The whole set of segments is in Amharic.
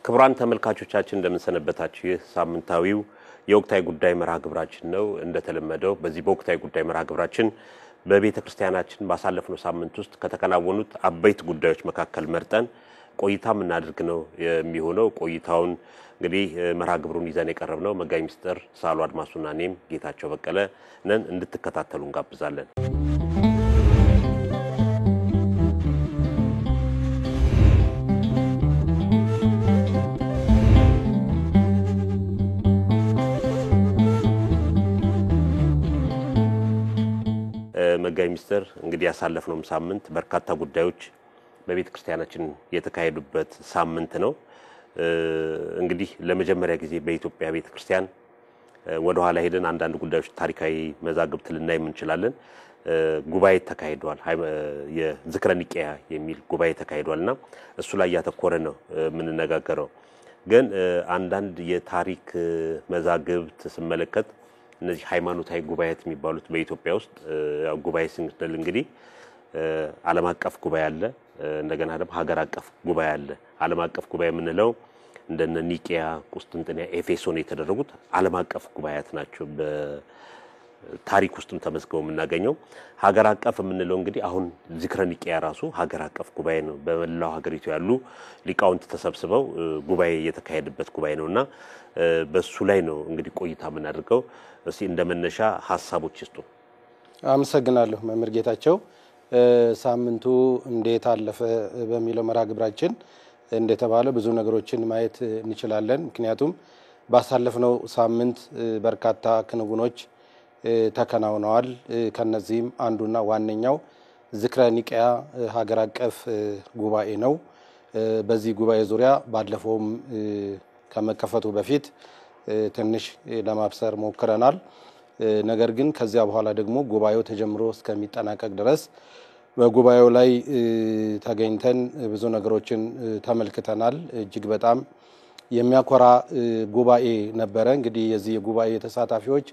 ክቡራን ተመልካቾቻችን እንደምንሰነበታችሁ ሳምንታዊው የወቅታዊ ጉዳይ መርሃ ግብራችን ነው እንደተለመደው በዚህ በወቅታዊ ጉዳይ መርሃ ግብራችን በቤተ ክርስቲያናችን ባሳለፍነው ሳምንት ውስጥ ከተከናወኑት አበይት ጉዳዮች መካከል መርጠን ቆይታ እናድርግ ነው የሚሆነው ቆይታውን እንግዲህ መርሃ ግብሩን ይዘን የቀረብነው መጋይ ሚስጥር ሳሉ አድማሱና እኔም ጌታቸው በቀለ ነን እንድትከታተሉ እንጋብዛለን መጋይ ሚስጥር እንግዲህ ያሳለፍነው ሳምንት በርካታ ጉዳዮች በቤተ ክርስቲያናችን የተካሄዱበት ሳምንት ነው እንግዲህ ለመጀመሪያ ጊዜ በኢትዮጵያ ቤተ ክርስቲያን ወደ ኋላ ሄደን አንዳንድ ጉዳዮች ታሪካዊ መዛግብት ልናይ እንችላለን ጉባኤ ተካሂዷል የዝክረ ኒቄያ የሚል ጉባኤ ተካሂዷልና እሱ ላይ ያተኮረ ነው ምን ነገገረው ግን አንዳንድ የታሪክ መዛግብት ስመለከት እነዚህ ሃይማኖታዊ ጉባኤት የሚባሉት በኢትዮጵያ ውስጥ ጉባኤ ስንል እንግዲህ ዓለም አቀፍ ጉባኤ አለ እንደገና ደግሞ ሀገር አቀፍ ጉባኤ አለ ዓለም አቀፍ ጉባኤ ምንለው እንደነ ኒቄያ ቁስጥንጥንያ ኤፌሶን የተደረጉት ዓለም አቀፍ ጉባኤያት ናቸው በታሪክ ውስጥም ተመዝገው የምናገኘው ሀገር አቀፍ ምንለው እንግዲህ አሁን ዝክረ ኒቄያ ራሱ ሀገር አቀፍ ጉባኤ ነው በመላው ሀገሪቱ ያሉ ሊቃውንት ተሰብስበው ጉባኤ የተካሄደበት ጉባኤ ነውና በሱ ላይ ነው እንግዲህ ቆይታ ምን አድርገው እሺ እንደመነሻ ሐሳቦች ይስጡ አመሰግናለሁ መምህር ጌታቸው ሳምንቱ እንዴት አለፈ በሚለው መርሃ ግብራችን እንደተባለ ብዙ ነገሮችን ማየት እንችላለን ምክንያቱም ባሳለፍነው ሳምንት በርካታ ክንውኖች ተከናውነዋል ከነዚህም አንዱና ዋነኛው ዝክረ ኒቄያ ሀገር አቀፍ ጉባኤ ነው በዚህ ጉባኤ ዙሪያ ባለፈውም ከመከፈቱ በፊት ትንሽ ለማብሰር ሞክረናል ነገር ግን ከዚያ በኋላ ደግሞ ጉባኤው ተጀምሮ እስከሚጠናቀቅ ድረስ በጉባኤው ላይ ተገኝተን ብዙ ነገሮችን ተመልክተናል እጅግ በጣም የሚያኮራ ጉባኤ ነበረ እንግዲህ የዚህ ጉባኤ ተሳታፊዎች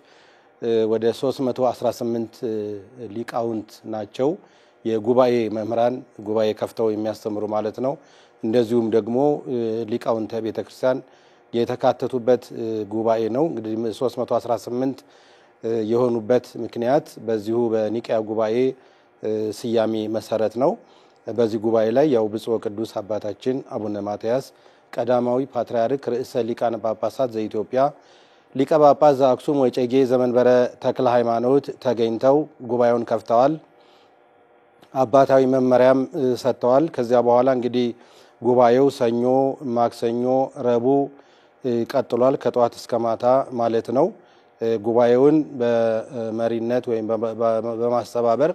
ወደ 318 ሊቃውንት ናቸው የጉባኤ መምህራን ጉባኤ ከፍተው የሚያስተምሩ ማለት ነው እንደዚሁም ደግሞ ሊቃውንተ ቤተክርስቲያን የተካተቱበት ጉባኤ ነው እንግዲህ 318 የሆኑበት ምክንያት በዚሁ በኒቄያ ጉባኤ ስያሜ መሰረት ነው በዚህ ጉባኤ ላይ ያው ብፁዕ ቅዱስ አባታችን አቡነ ማትያስ ቀዳማዊ ፓትርያርክ ርዕሰ ሊቃነ ጳጳሳት ዘኢትዮጵያ ሊቀ ጳጳስ ዘአክሱም ወጨጌ ዘመንበረ ተክለ ሃይማኖት ተገኝተው ጉባኤውን ከፍተዋል አባታዊ መመሪያም ሰጥተዋል ከዚያ በኋላ እንግዲህ ጉባኤው ሰኞ ማክሰኞ ረቡዕ ቀጥሏል ከጧት እስከ ማታ ማለት ነው ጉባኤውን በመሪነት ወይም በማስተባበር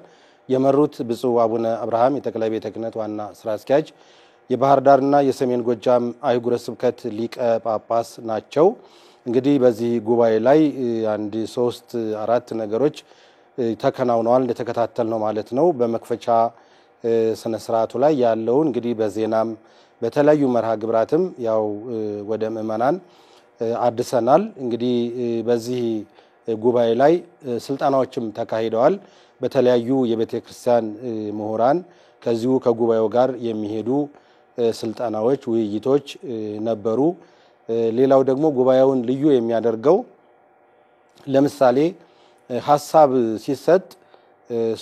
የመሩት ብፁዕ አቡነ አብርሃም የጠቅላይ ቤተ ክህነት ዋና ስራ አስኪያጅ የባህር ዳርና የሰሜን ጎጃም አህጉረ ስብከት ሊቀ ጳጳስ ናቸው እንግዲህ በዚህ ጉባኤ ላይ አንድ 3-4 ነገሮች ተከናውነዋል እንደተከታተልነው ማለት ነው በመክፈቻ ስነ ስርዓቱ ላይ ያለው እንግዲህ በዜናም በተለያዩ መርሃ ግብራትም ያው ወደ ምእመናን አድሰናል እንግዲህ በዚህ ጉባኤ ላይ ስልጣናዎችም ተካሂደዋል በተለያዩ የቤተ ክርስቲያን ምሁራን ከዚሁ ከጉባኤው ጋር የሚሄዱ ስልጣናዎች ውይይቶች ነበሩ ሌላው ደግሞ ጉባኤውን ልዩ የሚያደርገው ለምሳሌ ሐሳብ ሲሰጥ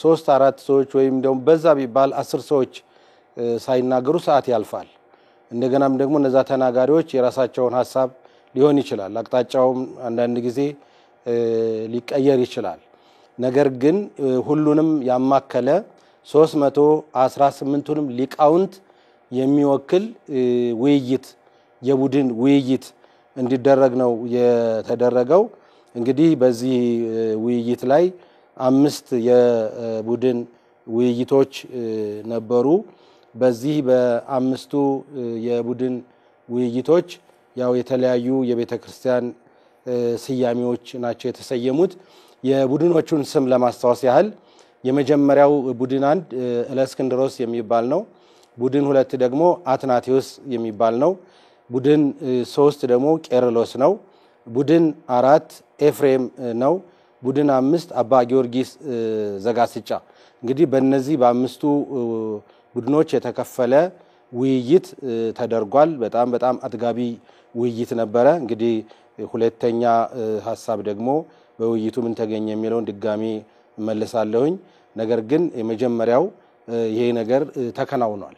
3-4 ሰዎች ወይም ደግሞ በዛ ቢባል 10 ሰዎች ሳይናገሩ ሰዓት ያልፋል እንደገናም ደግሞ እነዛ ተናጋሪዎች የራሳቸውን ሐሳብ ሊሆን ይችላል አቅጣጫውም አንዳንድ ጊዜ ሊቀየር ይችላል ነገር ግን ሁሉንም ያማከለ 318ቱንም ሊቃውንት የሚወክል ውይይት የቡድን ውይይት እንዲደረግ ነው የተደረገው እንግዲህ በዚህ ውይይት ላይ 5 የቡድን ውይይቶች ነበሩ በዚህ በአምስቱ የቡድን ውይይቶች ያው የተለያዩ የቤተክርስቲያን ስያሜዎች ናቸው የተሰየሙት የቡድኖቹን ስም ለማስተዋወስ ያህል የመጀመሪያው ቡድን 1 እለእስክንድሮስ የሚባል ነው ቡድን 2 ደግሞ አትናቴዎስ የሚባል ነው ቡድን 3 ደግሞ ቄርሎስ ነው ቡድን 4 ኤፍሬም ነው ቡድን 5 አባ ጊዮርጊስ ዘጋስጫ እንግዲህ በእነዚህ በአምስቱ ቡድኖች የተከፈለ ውይይት ተደርጓል። በጣም አጥጋቢ ውይይት ነበረ። እንግዲህ ሁለተኛ ሐሳብ ደግሞ በውይይቱ ምን ተገኘ የሚለውን ድጋሚ መልሳለሁኝ። ነገር ግን የመጀመሪያው ይሄ ነገር ተከናውኗል።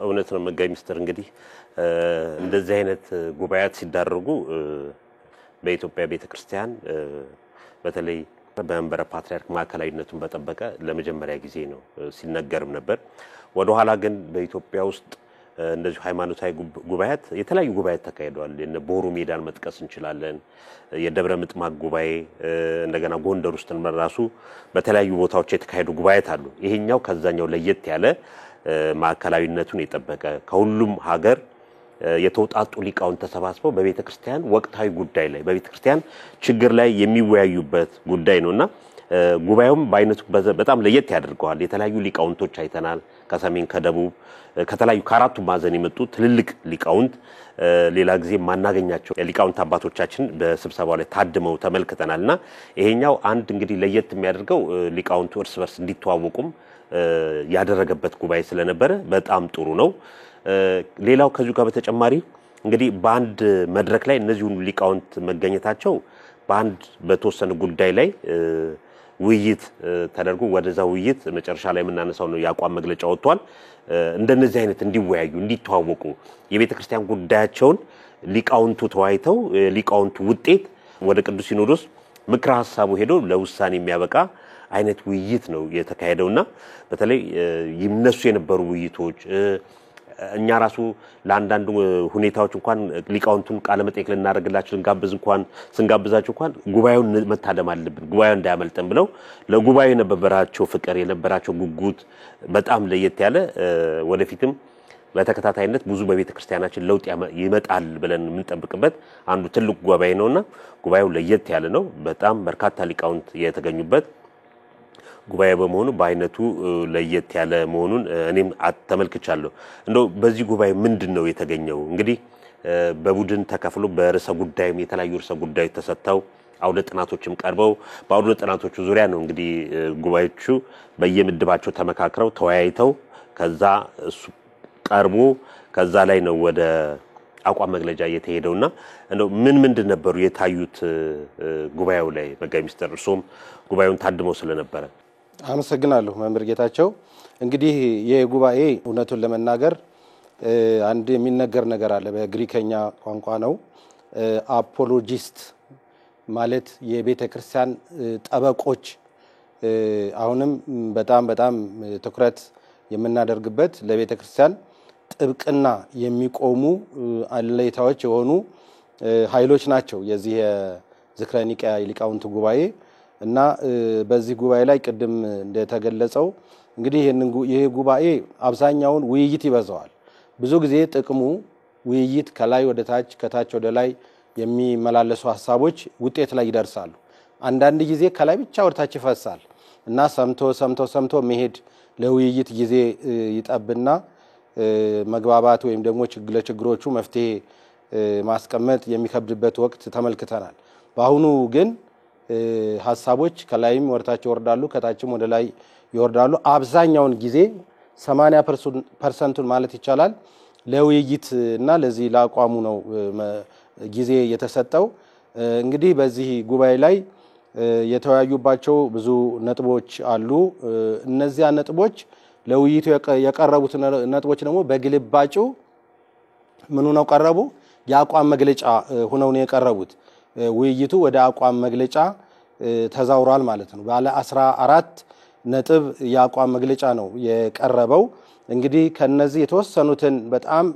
እውነት ነው መጋቢ ሚኒስትር እንግዲህ እንደዚህ አይነት ጉባኤያት ሲዳረጉ በኢትዮጵያ ቤተክርስቲያን በተለይ በመንበረ ፓትርያርክ ማዕከላዊነቱን በጠበቀ ለመጀመሪያ ጊዜ ነው ሲነገርም ነበር። ወደ ኋላ ግን በኢትዮጵያ ውስጥ እንደዚህ ሃይማኖታዊ ጉባኤያት የተለያዩ ጉባኤያት ተካሂደዋል። የነ ቦሩ ሜዳን መጥቀስ እንችላለን። የደብረ ምጥማቅ ጉባኤ እንደገና ጎንደር ውስጥ ራሱ በተለያዩ ቦታዎች የተካሄዱ ጉባኤያት አሉ። ይሄኛው ከዛኛው ለየት ያለ ማዕከላዊነቱን የጠበቀ ከሁሉም ሀገር የተውጣጡ ሊቃውንት ተሰባስበው በቤተክርስቲያን ወቅታዊ ጉዳይ ላይ በቤተክርስቲያን ችግር ላይ የሚወያዩበት ጉዳይ ነውና ጉባኤውም በአይነቱ በጣም ለየት ያደርገዋል። የተለያዩ ሊቃውንቶች አይተናል። ከሰሜን ከደቡብ ከተለያዩ ከአራቱ ማዕዘን የመጡ ትልልቅ ሊቃውንት ሌላ ጊዜ ማናገኛቸው ሊቃውንት አባቶቻችን በስብሰባው ላይ ታድመው ተመልክተናልና ይሄኛው አንድ እንግዲህ ለየት የሚያደርገው ሊቃውንቱ እርስ በርስ እንዲተዋወቁም ያደረገበት ጉባኤ ስለነበረ በጣም ጥሩ ነው። ሌላው ከዚሁ ጋር በተጨማሪ እንግዲህ በአንድ መድረክ ላይ እነዚህ ሊቃውንት መገኘታቸው በአንድ በተወሰነ ጉዳይ ላይ ውይይት ተደርጎ ወደዛ ውይይት መጨረሻ ላይ የምናነሳው ነው ያቋም መግለጫ ወጥቷል። እንደነዚህ አይነት እንዲወያዩ እንዲተዋወቁ የቤተክርስቲያን ጉዳያቸውን ሊቃውንቱ ተዋይተው ሊቃውንቱ ውጤት ወደ ቅዱስ ሲኖዶስ ምክረ ሐሳቡ ሄዶ ለውሳኔ የሚያበቃ አይነት ውይይት ነው የተካሄደውና በተለይ ይነሱ የነበሩ ውይይቶች እኛ ራሱ ለአንዳንድ ሁኔታዎች እንኳን ሊቃውንቱን ቃለ መጠይቅ ልናደርግላችሁ ስንጋብዛቸው እንኳን ጉባኤውን መታደም አለብን ጉባኤው እንዳያመልጠን ብለው ለጉባኤው የነበራቸው ፍቅር የነበራቸው ጉጉት በጣም ለየት ያለ ወደፊትም በተከታታይነት ብዙ በቤተክርስቲያናችን ለውጥ ይመጣል ብለን የምንጠብቅበት አንዱ ትልቅ ጉባኤ ነውና ጉባኤው ለየት ያለ ነው። በጣም በርካታ ሊቃውንት የተገኙበት ጉባኤ በመሆኑ በአይነቱ ለየት ያለ መሆኑን እኔም ተመልክቻለሁ። እንደው በዚህ ጉባኤ ምንድነው የተገኘው? እንግዲህ በቡድን ተከፍሎ በርዕሰ ጉዳይም የተለያዩ ርዕሰ ጉዳዮች ተሰጥተው አውደ ጥናቶችም ቀርበው በአውደ ጥናቶቹ ዙሪያ ነው እንግዲህ ጉባኤዎቹ በየምድባቸው ተመካክረው ተወያይተው ከዛ እሱ ቀርቦ ከዛ ላይ ነው ወደ አቋም መግለጫ የተሄደውና እንደው ምንድን ነበሩ የታዩት ጉባኤው ላይ መጋቢ ሚኒስትር እርሶም ጉባኤውን ታድመው ስለነበረ? አመሰግናለሁ መምህር ጌታቸው። እንግዲህ የጉባኤ እውነቱን ለመናገር አንድ የሚነገር ነገር አለ። በግሪከኛ ቋንቋ ነው። አፖሎጂስት ማለት የቤተክርስቲያን ጠበቆች አሁንም በጣም ትኩረት የምናደርግበት ለቤተክርስቲያን ጥብቅና የሚቆሙ አለይታዎች የሆኑ ኃይሎች ናቸው የዚህ የዝክረ ኒቅያ ሊቃውንት ጉባኤ እና በዚህ ጉባኤ ላይ ቅድም እንደተገለጸው እንግዲህ ይሄ ጉባኤ አብዛኛውን ውይይት ይበዛዋል። ብዙ ጊዜ ጥቅሙ ውይይት ከላይ ወደ ታች ከታች ወደ ላይ የሚመላለሱ ሐሳቦች ውጤት ላይ ይደርሳሉ። አንዳንድ ጊዜ ከላይ ብቻ ወደ ታች ይፈሳል እና ሰምቶ መሄድ ለውይይት ጊዜ ይጠብና መግባባት ወይም ደግሞ ለችግሮቹ መፍትሄ ማስቀመጥ የሚከብድበት ወቅት ተመልክተናል። በአሁኑ ግን ሐሳቦች ከላይም ወርታች ይወርዳሉ ከታችም ወደ ላይ ይወርዳሉ። አብዛኛውን ጊዜ 80% ማለት ይቻላል ለውይይት እና ለዚህ ለአቋሙ ነው ጊዜ የተሰጠው። እንግዲህ በዚህ ጉባኤ ላይ የተወያዩባቸው ብዙ ነጥቦች አሉ። እነዚያ ነጥቦች ለውይይቱ የቀረቡት ነጥቦች ደግሞ በግልባጩ ምን ሆነው ቀረቡ? የአቋም መግለጫ ሆነው ነው የቀረቡት። ውይይቱ ወደ አቋም መግለጫ ተዛውሯል ማለት ነው። ባለ 14 ነጥብ የአቋም መግለጫ ነው የቀረበው። እንግዲህ ከነዚህ የተወሰኑትን በጣም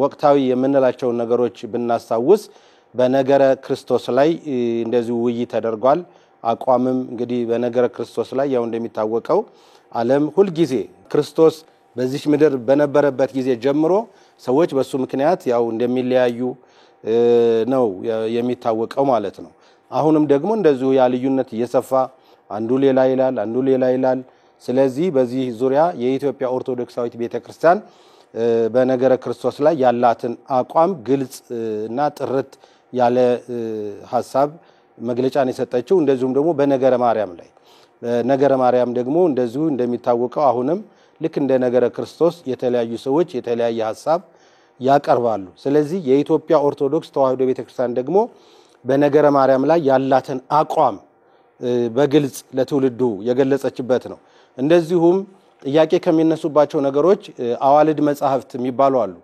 ወቅታዊ የምንላቸው ነገሮች ብናሳውስ በነገረ ክርስቶስ ላይ እንደዚህ ውይይት ተደርጓል። አቋምም እንግዲህ በነገረ ክርስቶስ ላይ ያው እንደሚታወቀው ዓለም ሁሉ ጊዜ ክርስቶስ በዚህ ምድር በነበረበት ጊዜ ጀምሮ ሰዎች በሱ ምክንያት ያው እንደሚለያዩ ነው የሚታወቀው ማለት ነው። አሁንም ደግሞ እንደዚሁ ያ ልዩነት እየሰፋ አንዱ ሌላ ይላል አንዱ ሌላ ይላል። ስለዚህ በዚህ ዙሪያ የኢትዮጵያ ኦርቶዶክሳዊት ቤተክርስቲያን በነገረ ክርስቶስ ላይ ያላትን አቋም ግልጽ እና ጥርት ያለ ሐሳብ መግለጫን የሰጠችው እንደዚሁም ደግሞ በነገረ ማርያም ላይ ነገረ ማርያም ደግሞ እንደዚሁ እንደሚታወቀው አሁንም ልክ እንደ ነገረ ክርስቶስ የተለያዩ ሰዎች የተለያየ ሐሳብ ያቀርባሉ ስለዚህ የኢትዮጵያ ኦርቶዶክስ ተዋሕዶ ቤተክርስቲያን ደግሞ በነገረ ማርያም ላይ ያላትን አቋም በግልጽ ለትውልዱ የገለጸችበት ነው እንደዚሁም ጥያቄ ከሚነሱባቸው ነገሮች አዋልድ መጻሕፍት የሚባሉ አሉ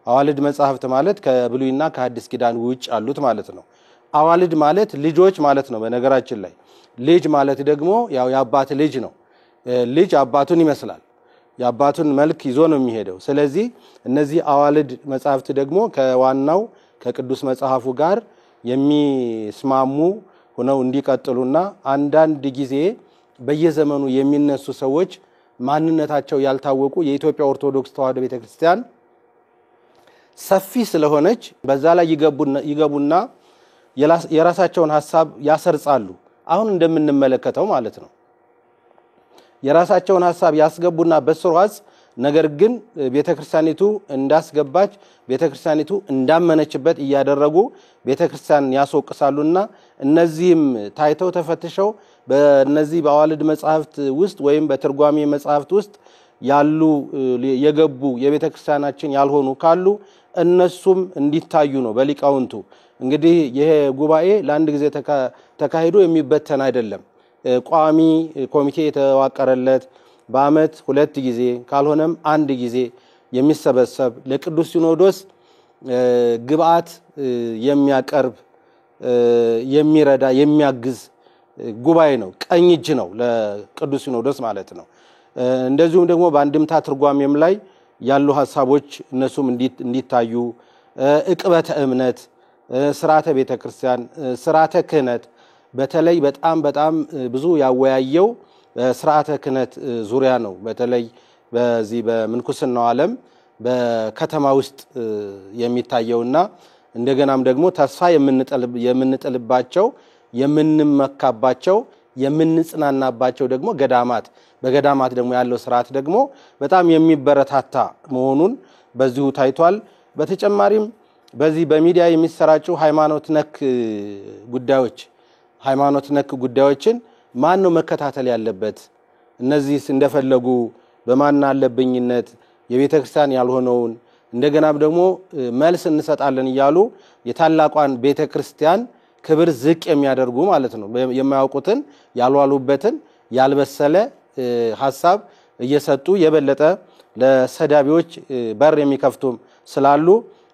አዋልድ መጻሕፍት ማለት ከብሉይና ከሐዲስ ኪዳን ውጭ አሉት ማለት ነው አዋልድ ማለት ልጆች ማለት ነው በነገራችን ላይ ልጅ ማለት ደግሞ ያው የአባት ልጅ ነው ልጅ አባቱን ይመስላል የአባቱን መልክ ይዞ ነው የሚሄደው ስለዚህ እነዚህ አዋልድ መጻሕፍት ደግሞ ከዋናው ከቅዱስ መጽሐፉ ጋር የሚስማሙ ሆነው እንዲቀጥሉና አንዳንድ ጊዜ በየዘመኑ የሚነሱ ሰዎች ማንነታቸው ያልታወቁ የኢትዮጵያ ኦርቶዶክስ ተዋሕዶ ቤተክርስቲያን ሰፊ ስለሆነች በዛ ላይ ይገቡና የራሳቸውን ሐሳብ ያሰርጻሉ አሁን እንደምንመለከተው ማለት ነው የራሳቸውን ሐሳብ ያስገቡና በስርዓት ነገር ግን ቤተክርስቲያኒቱ እንዳስገባች ቤተክርስቲያኒቱ እንዳመነችበት ያደረጉ ቤተክርስቲያን ያስወቅሳሉና እነዚህም ታይተው ተፈትሸው በእነዚህ በአዋልድ መጻሕፍት ውስጥ ወይም በትርጓሜ መጻሕፍት ውስጥ ያሉ የገቡ የቤተክርስቲያናችን ያልሆኑ ካሉ እነሱም እንዲታዩ ነው በሊቃውንቱ እንግዲህ ይሄ ጉባኤ ለአንድ ጊዜ ተካሂዶ የሚበተን አይደለም ቋሚ ኮሚቴ የተዋቀረለት በአመት 2 ጊዜ ካልሆነም 1 ጊዜ የሚሰበሰብ ለቅዱስ ሲኖዶስ ግብአት የሚያቀርብ የሚረዳ የሚያግዝ ጉባኤ ነው ቀኝ እጅ ነው ለቅዱስ ሲኖዶስ ማለት ነው እንደዚሁም ደግሞ በአንድምታ ትርጓሜም ላይ ያሉ ሐሳቦች እነሱም እንዲታዩ ዕቅበተ እምነት ሥርዓተ ቤተክርስቲያን ሥርዓተ ክህነት በተለይ በጣም ብዙ ያወያየው ሥርዓተ ክህነት ዙሪያ ነው በተለይ በዚህ በምንኩስናው ዓለም በከተማ ውስጥ የሚታየውና እንደገናም ደግሞ ተስፋ የምንጥልባቸው የምንመካባቸው የምንጽናናባቸው ደግሞ ገዳማት በገዳማት ደግሞ ያለው ሥርዓት ደግሞ በጣም የሚበረታታ መሆኑን በዚሁ ታይቷል በተጨማሪም በዚህ በሚዲያ የሚሰራጩ ሃይማኖት ነክ ጉዳዮችን ማን ነው መከታተል ያለበት እነዚህ እንደፈለጉ በማን አለብኝነት የቤተክርስቲያን ያልሆነውን እንደገናም ደግሞ መልስ እንሰጣለን ይያሉ የታላቋን ቤተክርስቲያን ክብር ዝቅ የሚያደርጉ ማለት ነው የማያውቁትን ያልዋሉበትን ያልበሰለ ሐሳብ እየሰጡ የበለጠ ለሰዳቢዎች በር የሚከፍቱም ስላሉ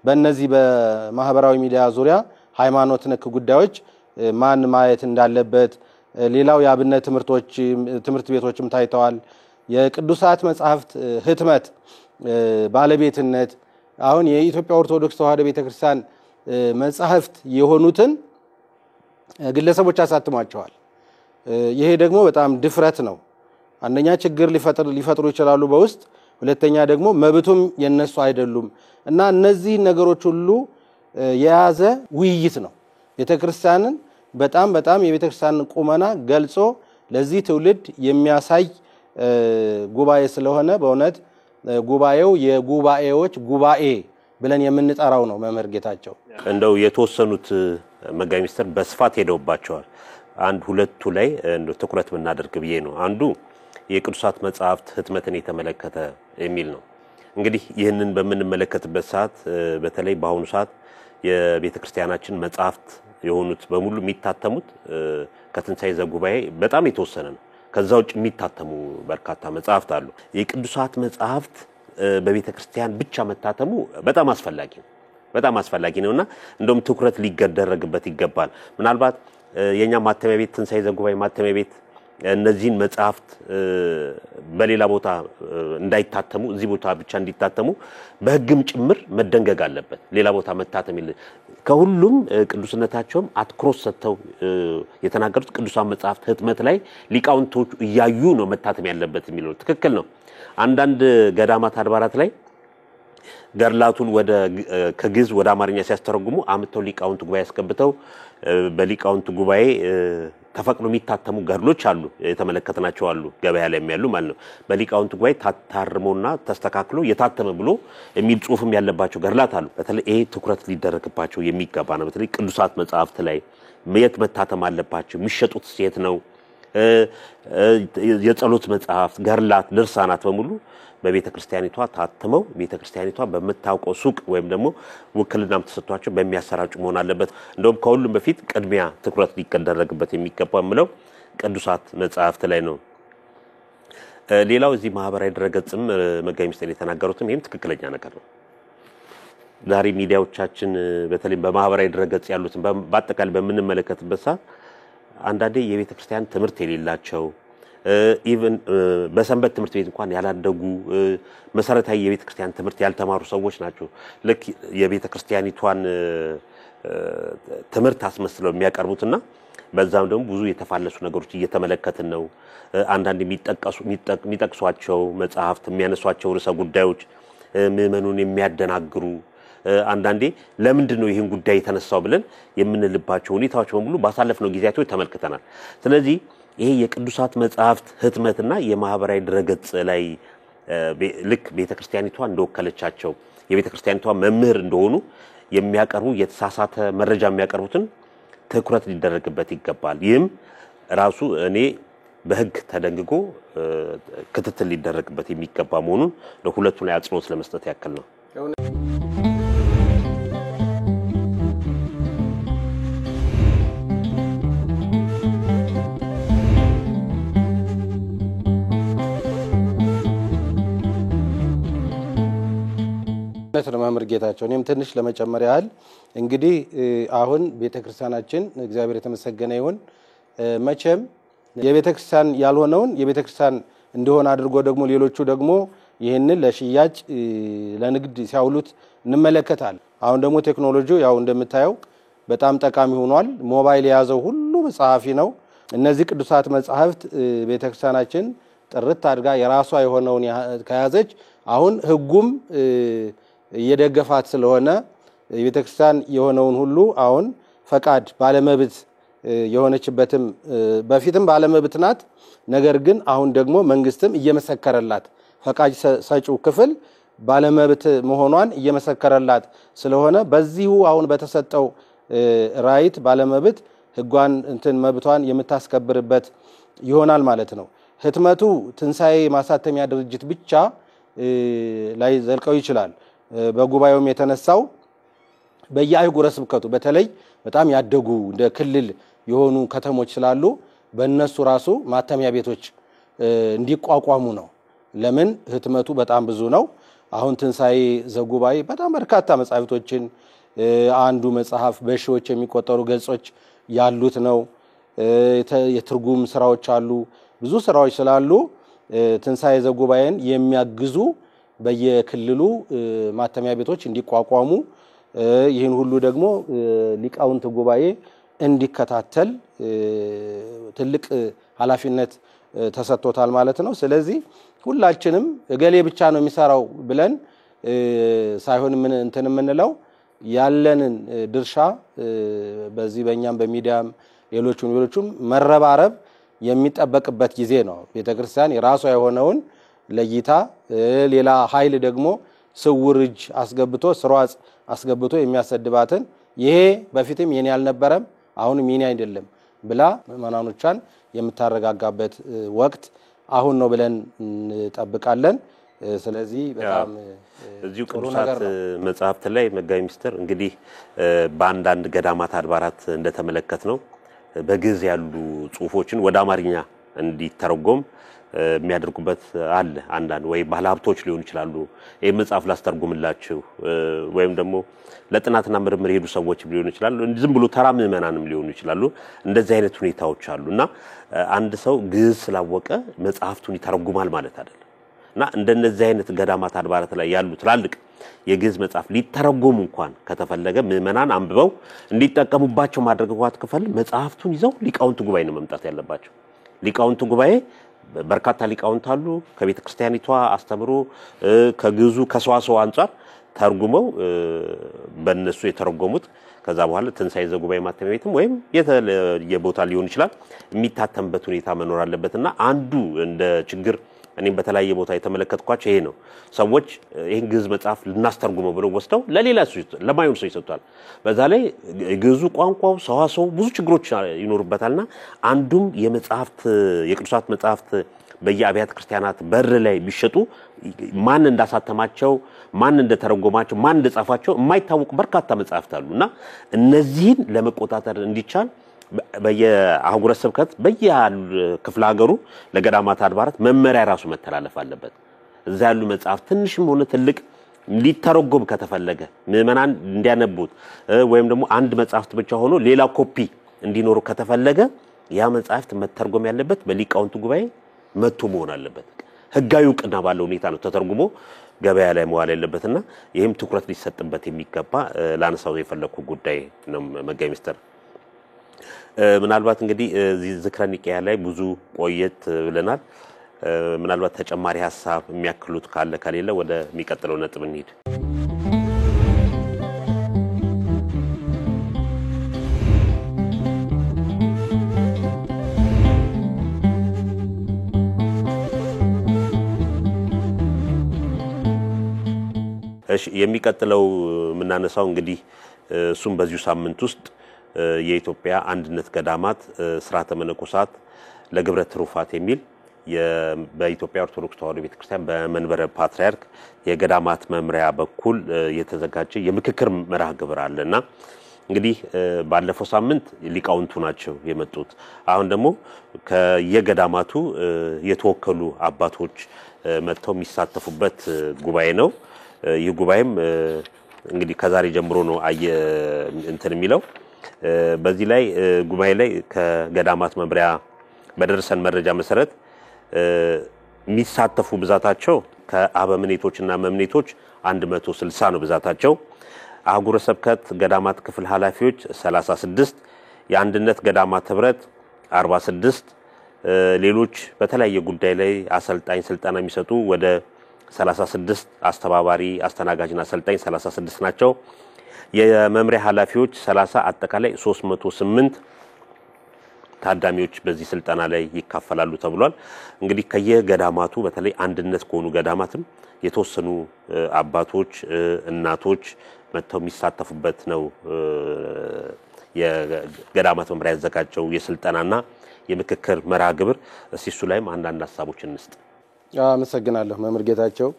በእነዚህ በማህበራዊ ሚዲያ ዙሪያ ሃይማኖት ነክ ጉዳዮች ማን ማየት እንዳለበት ሌላው ያብነት ትምህርት ቤቶችም ታይተዋል የቅዱሳት መጻሕፍት ህትመት ባለቤትነት አሁን የኢትዮጵያ ኦርቶዶክስ ተዋሕዶ ቤተክርስቲያን መጻሕፍት የሆኑትን ግለሰቦች አሳትሟቸዋል ይሄ ደግሞ በጣም ድፍረት ነው አንደኛ ችግር ሊፈጥሩ ይችላሉ በውስጥ ሁለተኛ ደግሞ መብቱም የነሱ አይደሉም እና እነዚህ ነገሮች ሁሉ የያዘ ውይይት ነው ቤተክርስቲያንን በጣም የቤተክርስቲያን ቁመና ገልጾ ለዚህ ትውልድ የሚያሳይ ጉባኤ ስለሆነ በእውነት ጉባኤው የጉባኤዎች ጉባኤ ብለን የምንጠራው ነው መምህር ጌታቸው እንደው የተወሰኑት መጋቢ ሚኒስትር በስፋት ሄደውባቸዋል አንድ ሁለቱ ላይ እንደው ትኩረት ምናደርግ ብዬ ነው አንዱ የቅዱሳት መጻሕፍት ህትመትን የተመለከተ የሚል ነው እንግዲህ ይህንን በመንመለከትበት ሰዓት በተለይ በአሁኑ ሰዓት የቤተክርስቲያናችን መጻሕፍት የሆኑት በሙሉ የሚታተሙት ከትንሳኤ ዘጉባኤ በጣም የተወሰነ ነው ከዛው የሚታተሙ በርካታ መጻሕፍት አሉ የቅዱሳት መጻሕፍት በቤተክርስቲያን ብቻ መታተሙ በጣም አስፈላጊ ነውና እንደውም ትኩረት ሊገደረግበት ይገባል ምናልባት የኛ ማተሚያ ቤት ትንሳኤ ዘጉባኤ ማተሚያ ቤት እነዚህን መጻሕፍት በሌላ ቦታ እንዳይታተሙ እዚህ ቦታ ብቻ እንዲታተሙ በህግም ጭምር መደንገግ አለበት ሌላ ቦታ መታተም ከሁሉም ቅዱስነታቸውም አትክሮስ ሰጥተው የተናገሩት ቅዱሳን መጻሕፍት ህትመት ላይ ሊቃውንቶች ያዩ ነው መታተም ያለበት የሚለው ትክክል ነው አንዳንድ ገዳማት አድባራት ላይ ገርላቱን ወደ ከግዕዝ ወደ አማርኛ ሲያስተረጉሙ አምተው ሊቃውንት ጉባኤ ያስገብተው በሊቃውንት ጉባኤ ተፈቅዶ የሚታተሙ ገርሎች አሉ የተመለከተናቸው አሉ ገበያ ላይ የሚያሉ ማለት ነው በሊቃውንት ጉባኤ ታርሞና ተስተካክሎ የታተመ ብሎ የሚል ጽሁፍም ያለባቸው ገርላት አሉ በተለይ ይሄ ትኩረት ሊደረግባቸው የሚገባ ነው በተለይ ቅዱሳት መጻሕፍት ላይ የት መታተም አለባቸው የሚሸጡት የት ነው የጸሎት መጻሕፍት ገርላት ድርሳናት በሙሉ በቤተ ክርስቲያኒቷ ታተመው ቤተ ክርስቲያኒቷ በመታወቀው ሱቅ ወይም ደግሞ ወክልናም ተሰጥቷቸው በሚያሰራጩ መሆን አለበት እንደውም ከሁሉም በፊት ቅድሚያ ትኩረት ሊደረግበት የሚገባው ምለው ቅዱሳት መጻሕፍት ላይ ነው ሌላው እዚህ ማህበራዊ ድረገጽም መጋቢ ምስጢር የተናገሩትም ይሄም ትክክለኛ ነገር ነው ዛሬ ሚዲያዎቻችን በተለይ በማህበራዊ ድረገጽ ያሉትን በአጠቃላይ በመንመለከትበት ሰዓት አንዳንዴ የቤተ ክርስቲያን ትምህርት የሌላቸው ኢቭን በሰንበት ትምህርት ቤት እንኳን ያላደጉ መሰረታዊ የቤተ ክርስቲያን ትምህርት ያልተማሩ ሰዎች ናቸው ለክ የቤተ ክርስቲያኒቷን ትምህርት አስመስለው የሚያቀርቡትና በዛም ደግሞ ብዙ የተፋለሱ ነገሮች እየተመለከትን ነው አንዳንድ የሚጠቅሷቸው መጽሐፍት የሚያነሷቸው ርዕሰ ጉዳዮች ምዕመኑን የሚያደናግሩ አንዳንዴ ለምንድን ነው ይሄን ጉዳይ የተነሳው ብለን የምንልባቸው ሁኔታዎች በሙሉ ባሳለፍነው ጊዜያቶች ተመልክተናል ስለዚህ ይሄ የቅዱሳት መጻሕፍት ህትመትና የማህበራዊ ድረገጽ ላይ ልክ ቤተክርስቲያኒቷ እንደወከለቻቸው የቤተክርስቲያኒቷ መምህር እንደሆኑ የሚያቀርቡ የተሳሳተ መረጃ የሚያቀርቡትን ትኩረት ሊደረግበት ይገባል ይህም ራሱ እኔ በህግ ተደንግጎ ክትትል ሊደረግበት የሚገባ መሆኑን ለሁለቱ ላይ አጽንኦት ለመስጠት ያክል ነው ለተማምር ጌታቸው እኔም ትንሽ ለመጨመር ያህል እንግዲህ አሁን ቤተክርስቲያናችን እግዚአብሔር የተመሰገነ ይሁን መቼም የቤተክርስቲያን ያልሆነውን የቤተክርስቲያን እንደሆነ አድርጎ ደግሞ ሌሎቹ ደግሞ ይሄንን ለሽያጭ ለንግድ ሲያውሉት እንመለከታለን አሁን ደግሞ ቴክኖሎጂው ያው እንደምታየው በጣም ጠቃሚ ሆኗል ሞባይል ያዘው ሁሉ መጽሐፊ ነው እነዚህ ቅዱሳት መጽሐፍት ቤተክርስቲያናችን ጥርት አድርጋ የራሷ የሆነውን ከያዘች አሁን ህጉም የደገፋት ስለሆነ የቤተክርስቲያን የሆነውን ሁሉ አሁን ፈቃድ ባለመብት የሆነችበትም በፊትም ባለመብት ናት ነገር ግን አሁን ደግሞ መንግስትም እየመሰከረላት ፈቃድ ሰጪው ክፍል ባለመብት መሆኗን እየመሰከረላት ስለሆነ በዚሁ አሁን በተሰጠው ራይት ባለመብት ህጓን እንትን መብቷን የምታስከብርበት ይሆናል ማለት ነው ህትመቱ ትንሳኤ ማሳተሚያ ድርጅት ብቻ ላይ ዘልቀው ይችላል በጉባኤውም የተነሳው በየአህጉረ ስብከቱ በተለይ በጣም ያደጉ እንደ ክልል የሆኑ ከተሞች ስላሉ በእነሱ ራሱ ማተሚያ ቤቶች እንዲቋቋሙ ነው ለምን ህትመቱ በጣም ብዙ ነው አሁን ትንሳኤ ዘጉባኤ በጣም በርካታ መጻሕፍቶችን አንዱ መጽሐፍ በሺዎች የሚቆጠሩ ገጾች ያሉት ነው የትርጉም ስራዎች አሉ ብዙ ስራዎች ስላሉ ትንሳኤ ዘጉባኤን የሚያግዙ በየክልሉ ማተሚያ ቤቶች እንዲቋቋሙ ይህን ሁሉ ደግሞ ሊቃውንት ጉባኤ እንዲከታተል ትልቅ ኃላፊነት ተሰጥቶታል ማለት ነው ስለዚህ ሁላችንም እገሌ ብቻ ነው የሚሰራው ብለን ሳይሆን ምን እንትን ምንለው ያለንን ድርሻ በዚህ በእኛም በሚዲያም ሌሎቹም መረባረብ የሚጠበቅበት ጊዜ ነው ቤተክርስቲያን የራሷ የሆነውን ለይታ ሌላ ኃይል ደግሞ ስውርጅ አስገብቶ ስሯጽ አስገብቶ የሚያሰድባትን ይሄ በፊትም የኔ ያልነበረም አሁንም የኔ አይደለም ብላ ማናኖቻን የምታረጋጋበት ወቅት አሁን ነው ብለን እንጠብቃለን ስለዚህ በጣም እዚሁ ቅዱሳት መጽሐፍት ላይ መጋቢ ምስጢር እንግዲህ በአንዳንድ ገዳማት አድባራት እንደተመለከት ነው በግዕዝ ያሉ ጽሁፎችን ወደ አማርኛ እንዲተረጎም የሚያደርጉበት አለ አንዳንድ ወይ ባለሀብቶች ሊሆኑ ይችላሉ ይሄ መጽሐፍ ላስተርጉምላችሁ ወይም ደግሞ ለጥናትና ምርምር ሄዱ ሰዎች ሊሆኑ ይችላሉ ዝም ብሎ ተራ ምዕመናንም ሊሆኑ ይችላሉ እንደዚህ አይነት ሁኔታዎች አሉና አንድ ሰው ግዕዝ ስላወቀ መጽሐፍቱን ይተረጉማል ማለት አይደለም እና እንደነዚህ አይነት ገዳማት አድባራት ላይ ያሉ ትላልቅ የግዕዝ መጽሐፍ ሊተረጎሙ እንኳን ከተፈለገ ምዕመናን አንብበው እንዲጠቀሙባቸው ማድረግ እንኳን ከፈል መጽሐፍቱን ይዘው ሊቃውንት ጉባኤ ነው መምጣት ያለባቸው ሊቃውንት ጉባኤ በርካታ ሊቃውንት አሉ ከቤተ ክርስቲያኒቷ አስተምሮ ከግዙ ከሰዋሰው አንፃር ተርጉመው በእነሱ የተረጎሙት ከዛ በኋላ ትንሳኤ ዘጉባኤ ማተሚያ ቤትም ወይም የቦታ ሊሆን ይችላል የሚታተምበት ሁኔታ መኖር አለበትና አንዱ እንደ ችግር እኔም በተለያየ ቦታ የተመለከትኳቸው ይሄ ነው ሰዎች ይሄን ግዕዝ መጽሐፍ ልናስተርጉመው ብለው ወስተው ለሌላ ሰው ለማይሆን ሰው ይሰጣል በዛ ላይ ግዕዙ ቋንቋው ሰዋሰው ብዙ ችግሮች ይኖርበታልና አንዱም የመጽሐፍት የቅዱሳት መጽሐፍት በየአብያተ ክርስቲያናት በር ላይ ቢሸጡ ማን እንዳሳተማቸው ማን እንደተረጎማቸው ማን እንደጻፋቸው የማይታወቁ በርካታ መጽሐፍት አሉና እነዚህን ለመቆጣጠር እንዲቻል በየአህጉረ ስብከት በየክፍለ ሀገሩ ለገዳማት አድባራት መመሪያ ራሱ መተላለፍ አለበት እዛ ያሉ መጽሐፍ ትንሽም ሆነ ትልቅ ሊተረጎም ከተፈለገ ምዕመናን እንዲያነቡት ወይም ደግሞ አንድ መጽሐፍት ብቻ ሆኖ ሌላ ኮፒ እንዲኖር ከተፈለገ ያ መጽሐፍት መተርጎም ያለበት በሊቃውንቱ ጉባኤ መጥቶ መሆን አለበት ህጋዊ ዕውቅና ባለው ሁኔታ ነው ተተርጉሞ ገበያ ላይ መዋል ያለበትና ይሄም ትኩረት ሊሰጥበት የሚገባ ላነሳው የፈለኩ ጉዳይ ነው መጋቢ ሚኒስትር ምናልባት እንግዲህ ዝክረ ኒቄያ ላይ ብዙ ቆየት ብለናል ምናልባት ተጨማሪ ሐሳብ የሚያክሉት ካለ ከሌለ ወደ የሚቀጥለው ነጥብ እንሂድ እሺ የሚቀጥለው ምናነሳው እንግዲህ እሱም በዚሁ ሳምንት ውስጥ የኢትዮጵያ አንድነት ገዳማት ስርዓተ መነኮሳት ለግብረ ትሩፋት የሚል በኢትዮጵያ ኦርቶዶክስ ተዋሕዶ ቤተክርስቲያን በመንበረ ፓትርያርክ የገዳማት መምሪያ በኩል የተዘጋጀ የምክክር መርሃ ግብር አለና እንግዲህ ባለፈው ሳምንት ሊቃውንቱ ናቸው የመጡት አሁን ደግሞ ከየገዳማቱ የተወከሉ አባቶች መጥተው የሚሳተፉበት ጉባኤ ነው ይህ ጉባኤም እንግዲህ ከዛሬ ጀምሮ ነው እንትን የሚለው በዚህ ላይ ጉባኤ ላይ ከገዳማት መምሪያ በደረሰን መረጃ መሰረት የሚሳተፉ ብዛታቸው ከአበምኔቶችና መምኔቶች 160 ነው ብዛታቸው አህጉረ ስብከት ገዳማት ክፍል ኃላፊዎች 36 የአንድነት ገዳማት ህብረት 46 ሌሎች በተለያየ ጉዳይ ላይ አሰልጣኝ ስልጣና የሚሰጡ ወደ 36 አስተባባሪ አስተናጋጅና አሰልጣኝ 36 ናቸው የመምሪያ ኃላፊዎች 30 አጠቃላይ 308 ታዳሚዎች በዚህ ስልጣና ላይ ይካፈላሉ ተብሏል እንግዲህ ከየገዳማቱ በተለይ አንድነት ከሆኑ ገዳማትም የተወሰኑ አባቶች እናቶች መጥተው የሚሳተፉበት ነው የገዳማት መምሪያ ያዘጋጀው የስልጣናና የምክክር መርሃ ግብር እሱ ላይም አንዳንድ ሐሳቦችን እንስጥ አመሰግናለሁ መምህር ጌታቸው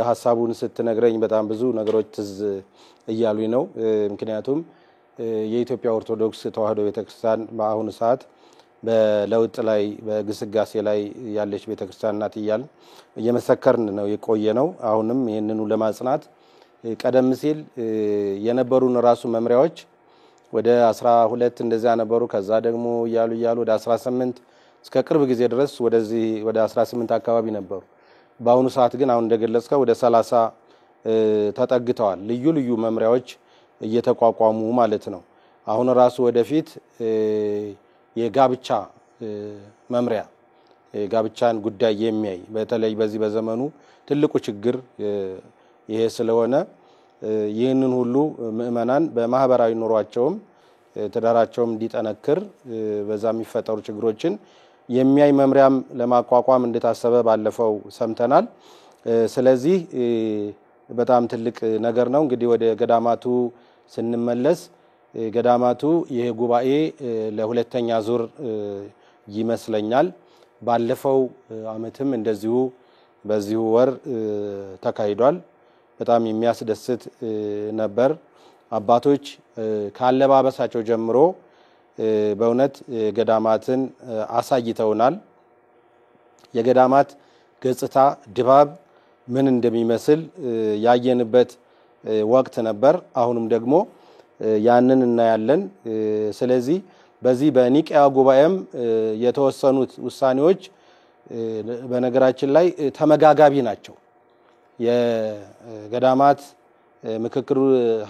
ሐሳቡን ስትነግረኝ በጣም ብዙ ነገሮች ትዝ እያሉኝ ነው ምክንያቱም የኢትዮጵያ ኦርቶዶክስ ተዋሕዶ ቤተክርስቲያን በአሁኑ ሰዓት በለውጥ ላይ በግስጋሴ ላይ ያለች ቤተክርስቲያን ናት ይያል እየመሰከርን ነው የቆየ ነው አሁንም ይሄንኑ ለማጽናት ቀደም ሲል የነበሩን ራሱ መምሪያዎች ወደ 12 እንደዛ ነበሩ ከዛ ደግሞ ያሉ ወደ 18 እስከ ቅርብ ጊዜ ድረስ ወደ 18 አካባቢ ነበሩ በአሁኑ ሰዓት ግን አሁን እንደገለጽከው ወደ 30 ተጠግተዋል ልዩ ልዩ መምሪያዎች እየተቋቋሙ ማለት ነው አሁን ራሱ ወደፊት የጋብቻ መምሪያ የጋብቻን ጉዳይ የሚያይ በተለይ በዚህ በዘመኑ ትልቁ ችግር ይሄ ስለሆነ ይህንን ሁሉ ምእመናን በማህበራዊ ኑሯቸውም ተዳራቸውም እንዲጠነክር በዛ የሚፈጠሩ ችግሮችን የሚያይ መምሪያም ለማቋቋም እንደታሰበ ባለፈው ሰምተናል ስለዚህ በጣም ትልቅ ነገር ነው እንግዲህ ወደ ገዳማቱ ስንመለስ ገዳማቱ ይሄ ጉባኤ ለሁለተኛ ዙር ይመስለኛል ባለፈው አመትም እንደዚሁ በዚሁ ወር ተካሂዷል በጣም የሚያስደስት ነበር አባቶች ካለባበሳቸው ጀምሮ በእውነት ገዳማትን አሳይተውናል የገዳማት ገጽታ ድባብ ምን እንደሚመስል ያየንበት ወቅት ነበር አሁንም ደግሞ ያንን እናያለን ስለዚህ በዚህ በኒቂያ ጉባኤም የተወሰኑት ውሳኔዎች በነገራችን ላይ ተመጋጋቢ ናቸው የገዳማት ምክክር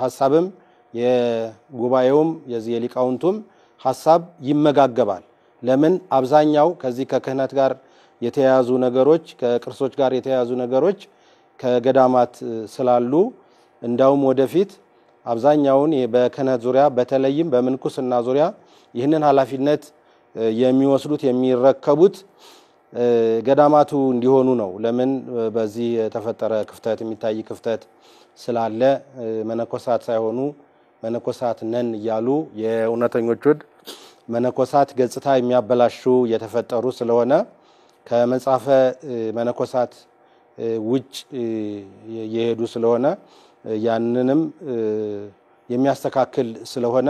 ሐሳብም የጉባኤውም የዚህ የሊቃውንቱም ሐሳብ ይመጋገባል ለምን አብዛኛው ከዚህ ከክህነት ጋር የተያያዙ ነገሮች ከቅርሶች ጋር የተያያዙ ነገሮች ከገዳማት ስላሉ እንዳውም ወደፊት አብዛኛውን በክህነት ዙሪያ በተለይም በምንኩስና ዙሪያ ይህንን ኃላፊነት የሚወስዱት የሚረከቡት ገዳማቱ እንዲሆኑ ነው። ለምን በዚህ የተፈጠረ ክፍተት የሚታይ ክፍተት ስላለ መነኮሳት ሳይሆኑ መነኮሳት ነን እያሉ የእውነተኞቹን መነኮሳት ገጽታ የሚያበላሹ የተፈጠሩ ስለሆነ ከመጻፈ መነኮሳት ውጭ የሄዱ ስለሆነ ያንንም የሚያስተካክል ስለሆነ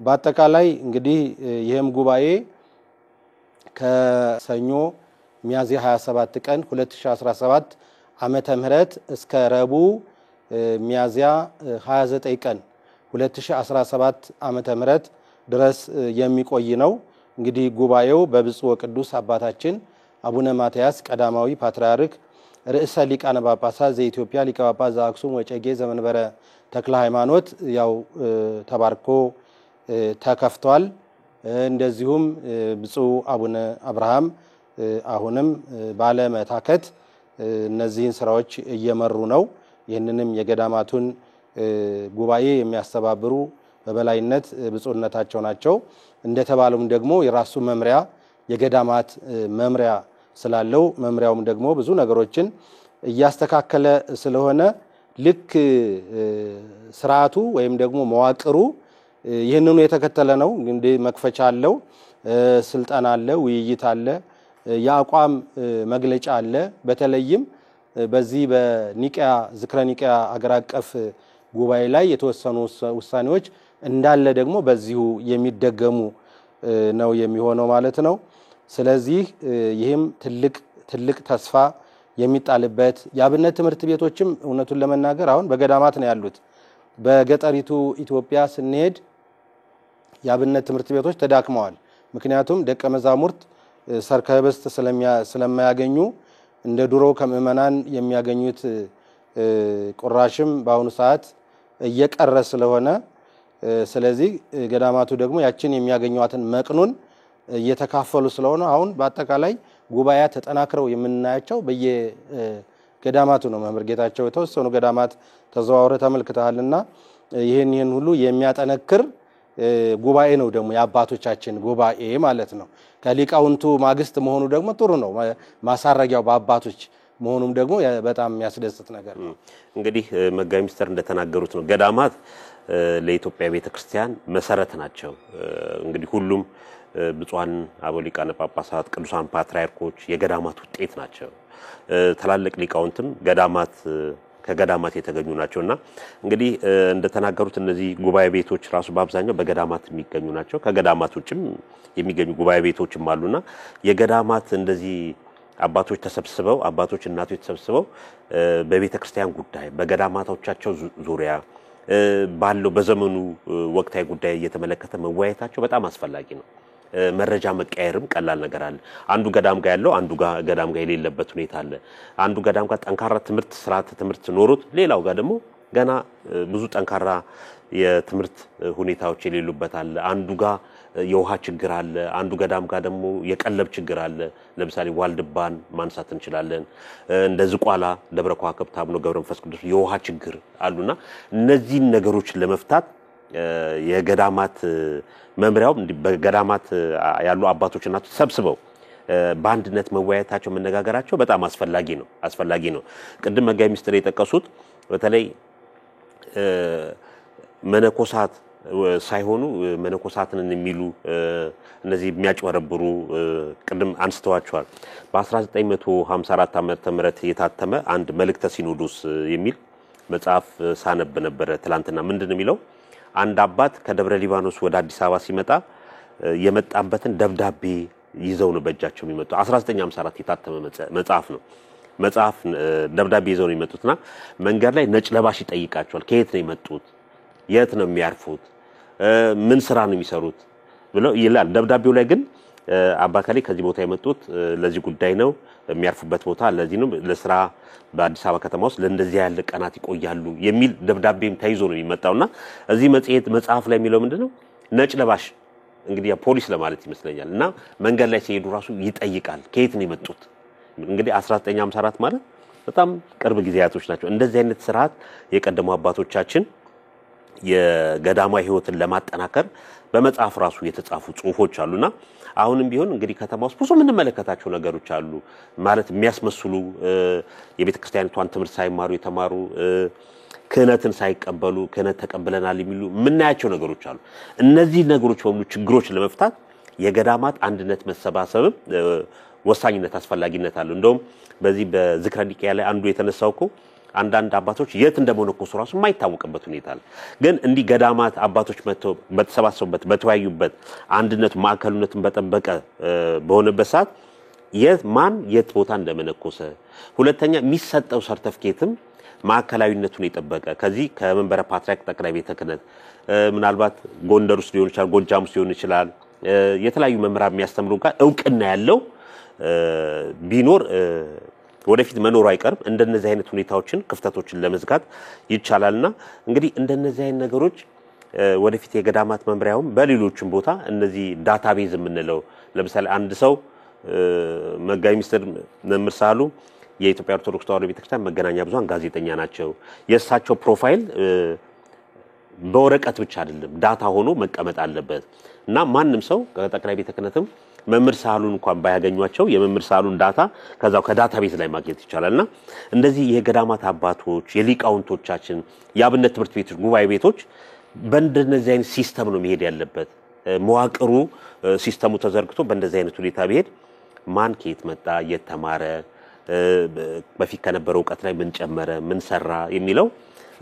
በአጠቃላይ እንግዲህ ይሄም ጉባኤ ከሰኞ ሚያዝያ 27 ቀን 2017 ዓመተ ምህረት እስከ ረቡዕ ሚያዝያ 29 ቀን 2017 ዓመተ ምህረት ድረስ የሚቆይ ነው። እንግዲህ ጉባኤው በብፁዕ ወቅዱስ አባታችን አቡነ ማትያስ ቀዳማዊ ፓትርያርክ ርዕሰ ሊቃነ ጳጳሳት ዘኢትዮጵያ ሊቀ ጳጳስ ዘአክሱም ወዕጨጌ ዘመንበረ ተክለ ሃይማኖት ያው ተባርኮ ተከፍቷል። እንደዚሁም ብፁዕ አቡነ አብርሃም አሁንም ባለ መታከት እነዚህን ስራዎች እየመሩ ነው። ይህንንም የገዳማቱን ጉባኤ የሚያስተባብሩ በበላይነት ብፁዕነታቸው ናቸው። እንደተባለውም ደግሞ የራሱ መምሪያ የገዳማት መምሪያ ስላለው መምሪያውም ደግሞ ብዙ ነገሮችን እያስተካከለ ስለሆነ ልክ ስርዓቱ ወይም ደግሞ መዋቅሩ ይህንኑ የተከተለ ነው። እንግዲህ መክፈቻ አለው፣ ስልጣን አለ፣ ውይይት አለ፣ የአቋም መግለጫ አለ። በተለይም በዚህ በኒቂያ ዝክረ ኒቂያ አገር አቀፍ ጉባኤ ላይ የተወሰኑ ውሳኔዎች እንዳለ ደግሞ በዚሁ የሚደገሙ ነው የሚሆነው ማለት ነው። ስለዚህ ይህም ትልቅ ተስፋ የሚጣልበት የአብነት ትምህርት ቤቶችም እውነቱን ለመናገር አሁን በገዳማት ነው ያሉት። በገጠሪቱ ኢትዮጵያ ስንሄድ የአብነት ትምህርት ቤቶች ተዳክመዋል። ምክንያቱም ደቀ መዛሙርት ሰርከ ህብስት ስለማያገኙ እንደ ድሮ ከምእመናን የሚያገኙት ቁራሽም በአሁኑ ሰዓት እየቀረ ስለሆነ ስለዚህ ገዳማቱ ደግሞ ያችን የሚያገኙዋትን መቅኑን እየተካፈሉ ስለሆነ አሁን በአጠቃላይ ጉባኤያት ተጠናክረው የምናያቸው በየገዳማቱ ነው። መምህር ጌታቸው የተወሰኑ ገዳማት ተዘዋውረ ተመልክተሃልና ይሄን ሁሉ የሚያጠነክር ጉባኤ ነው ደግሞ የአባቶቻችን ጉባኤ ማለት ነው። ከሊቃውንቱ ማግስት መሆኑ ደግሞ ጥሩ ነው። ማሳረጊያው በአባቶች መሆኑም ደግሞ በጣም የሚያስደስት ነገር ነው። እንግዲህ መጋቢ ሚኒስትር እንደተናገሩት ነው ገዳማት ለኢትዮጵያ ቤተክርስቲያን መሰረት ናቸው። እንግዲህ ሁሉም ብፁዓን አበው ሊቃነ ጳጳሳት ቅዱሳን ፓትርያርኮች የገዳማት ውጤት ናቸው። ታላላቅ ሊቃውንትም ከገዳማት የተገኙ ናቸውና እንግዲህ እንደተናገሩት እነዚህ ጉባኤ ቤቶች ራሱ በአብዛኛው በገዳማት የሚገኙ ናቸው። ከገዳማት ውጭም የሚገኙ ጉባኤ ቤቶችም አሉና የገዳማት እንደዚህ አባቶች ተሰብስበው አባቶች እናቶች ተሰብስበው በቤተክርስቲያን ጉዳይ በገዳማቶቻቸው ዙሪያ ባለው በዘመኑ ወቅታዊ ጉዳይ እየተመለከተ መወያየታቸው በጣም አስፈላጊ ነው። መረጃ መቀየርም ቀላል ነገር አለ። አንዱ ገዳም ጋር ያለው አንዱ ገዳም ጋር የሌለበት ሁኔታ አለ። አንዱ ገዳም ጋር ጠንካራ ትምህርት ኖሮት ሌላው ጋር ደግሞ ገና ብዙ ጠንካራ የትምህርት ሁኔታዎች የሌሉበት አለ። አንዱ ጋር የውሃ ችግር አለ፣ አንዱ ገዳም ጋር ደግሞ የቀለብ ችግር አለ። ለምሳሌ ዋልድባን ማንሳት እንችላለን። እንደ ዝቋላ ደብረ ከዋክብት አቡነ ገብረ መንፈስ ቅዱስ የውሃ ችግር አሉና እነዚህን ነገሮች ለመፍታት የገዳማት መምሪያው በገዳማት ያሉ አባቶች እና ተሰብስበው በአንድነት መወያየታቸው መነጋገራቸው በጣም አስፈላጊ ነው። ቅድም መጋቢ ሚኒስትር የጠቀሱት በተለይ መነኮሳት ሳይሆኑ መነኮሳትን የሚሉ እነዚህ የሚያጭበረብሩ ቅድም አንስተዋቸዋል። በ1954 ዓመተ ምህረት የታተመ አንድ መልእክተ ሲኖዶስ የሚል መጽሐፍ ሳነብ ነበር ትላንትና። ምንድነው የሚለው? አንድ አባት ከደብረ ሊባኖስ ወደ አዲስ አበባ ሲመጣ የመጣበትን ደብዳቤ ይዘው ነው በእጃቸው የሚመጡ። 1954 የታተመ መጽሐፍ ነው። ደብዳቤ ይዘው ነው የሚመጡትና መንገድ ላይ ነጭ ለባሽ ይጠይቃቸዋል። ከየት ነው የመጡት? የት ነው የሚያርፉት? ምን ስራ ነው የሚሰሩት ብለው ይላል። ደብዳቤው ላይ ግን አባካሊ ከዚህ ቦታ የመጡት ለዚህ ጉዳይ ነው፣ የሚያርፉበት ቦታ ለዚህ ነው፣ ለስራ በአዲስ አበባ ከተማ ውስጥ ለእንደዚህ ያለ ቀናት ይቆያሉ የሚል ደብዳቤም ተይዞ ነው የሚመጣውና እዚህ መጽሐፍ ላይ የሚለው ምንድነው? ነጭ ለባሽ እንግዲህ ፖሊስ ለማለት ይመስለኛል እና መንገድ ላይ ሲሄዱ ራሱ ይጠይቃል ከየት ነው የመጡት እንግዲህ 1954 ማለት በጣም ቅርብ ጊዜያቶች ናቸው እንደዚህ አይነት ስርዓት የቀደሙ አባቶቻችን የገዳማዊ ህይወትን ለማጠናከር በመጽሐፍ ራሱ የተጻፉ ጽሁፎች አሉና አሁንም ቢሆን እንግዲህ ከተማ ውስጥ ብዙ ምን መለከታቸው ነገሮች አሉ ማለት የሚያስመስሉ የቤተ ክርስቲያኒቷን ትምህርት ሳይማሩ የተማሩ ክህነትን ሳይቀበሉ ክህነት ተቀበለናል የሚሉ ምናያቸው ነገሮች አሉ እነዚህ ነገሮች በሙሉ ችግሮች ለመፍታት የገዳማት አንድነት መሰባሰብ ወሳኝነት አስፈላጊነት አለው እንደውም በዚህ በዝክረ ኒቅያ ላይ አንዱ የተነሳውኮ አንዳንድ አባቶች የት እንደሞነኮሱ ራሱ የማይታወቅበት ሁኔታ አለ ግን እንዲህ ገዳማት አባቶች መተው በተሰባሰቡበት በተወያዩበት አንድነት ማዕከሉነትን በጠበቀ በሆነበት ሰዓት ማን የት ቦታ እንደመነኮሰ ሁለተኛ የሚሰጠው ሰርቲፊኬትም ማዕከላዊነቱን የጠበቀ ከዚህ ከመንበረ ፓትርያርክ ጠቅላይ ቤተ ክህነት ምናልባት ጎንደር ውስጥ ሊሆን ይችላል ጎጃም ውስጥ ሊሆን ይችላል የተለያዩ መምህራን የሚያስተምሩ ጋር እውቅና ያለው ቢኖር ወደፊት መኖር አይቀርም እንደነዚህ አይነት ሁኔታዎችን ክፍተቶችን ለመዝጋት ይቻላልና እንግዲህ እንደነዚህ አይነት ነገሮች ወደፊት የገዳማት መምሪያውም በሌሎችም ቦታ እነዚህ ዳታቤዝ የምንለው ለምሳሌ አንድ ሰው መጋቢ ሚኒስትር መምህር ሳሉ የኢትዮጵያ ኦርቶዶክስ ተዋሕዶ ቤተክርስቲያን መገናኛ ብዙሃን ጋዜጠኛ ናቸው የእሳቸው ፕሮፋይል በወረቀት ብቻ አይደለም ዳታ ሆኖ መቀመጥ አለበት እና ማንንም ሰው ከጠቅላይ ቤተ ክህነትም መምህር ሳሉን እንኳን ባያገኙአቸው የመምህር ሳሉን ዳታ ከዛው ከዳታቤዝ ላይ ማግኘት ይቻላልና እንደዚህ የገዳማት አባቶች የሊቃውንቶቻችን የአብነት ትምህርት ቤቶች ጉባኤ ቤቶች በእንደነዚህ አይነት ሲስተም ነው መሄድ ያለበት መዋቅሩ ሲስተሙ ተዘርግቶ በእንደዚህ አይነት ሁኔታ ቢሄድ ማን ከየት መጣ የተማረ በፊት ከነበረው ዕውቀት ላይ ምን ጨመረ ምን ሰራ የሚለው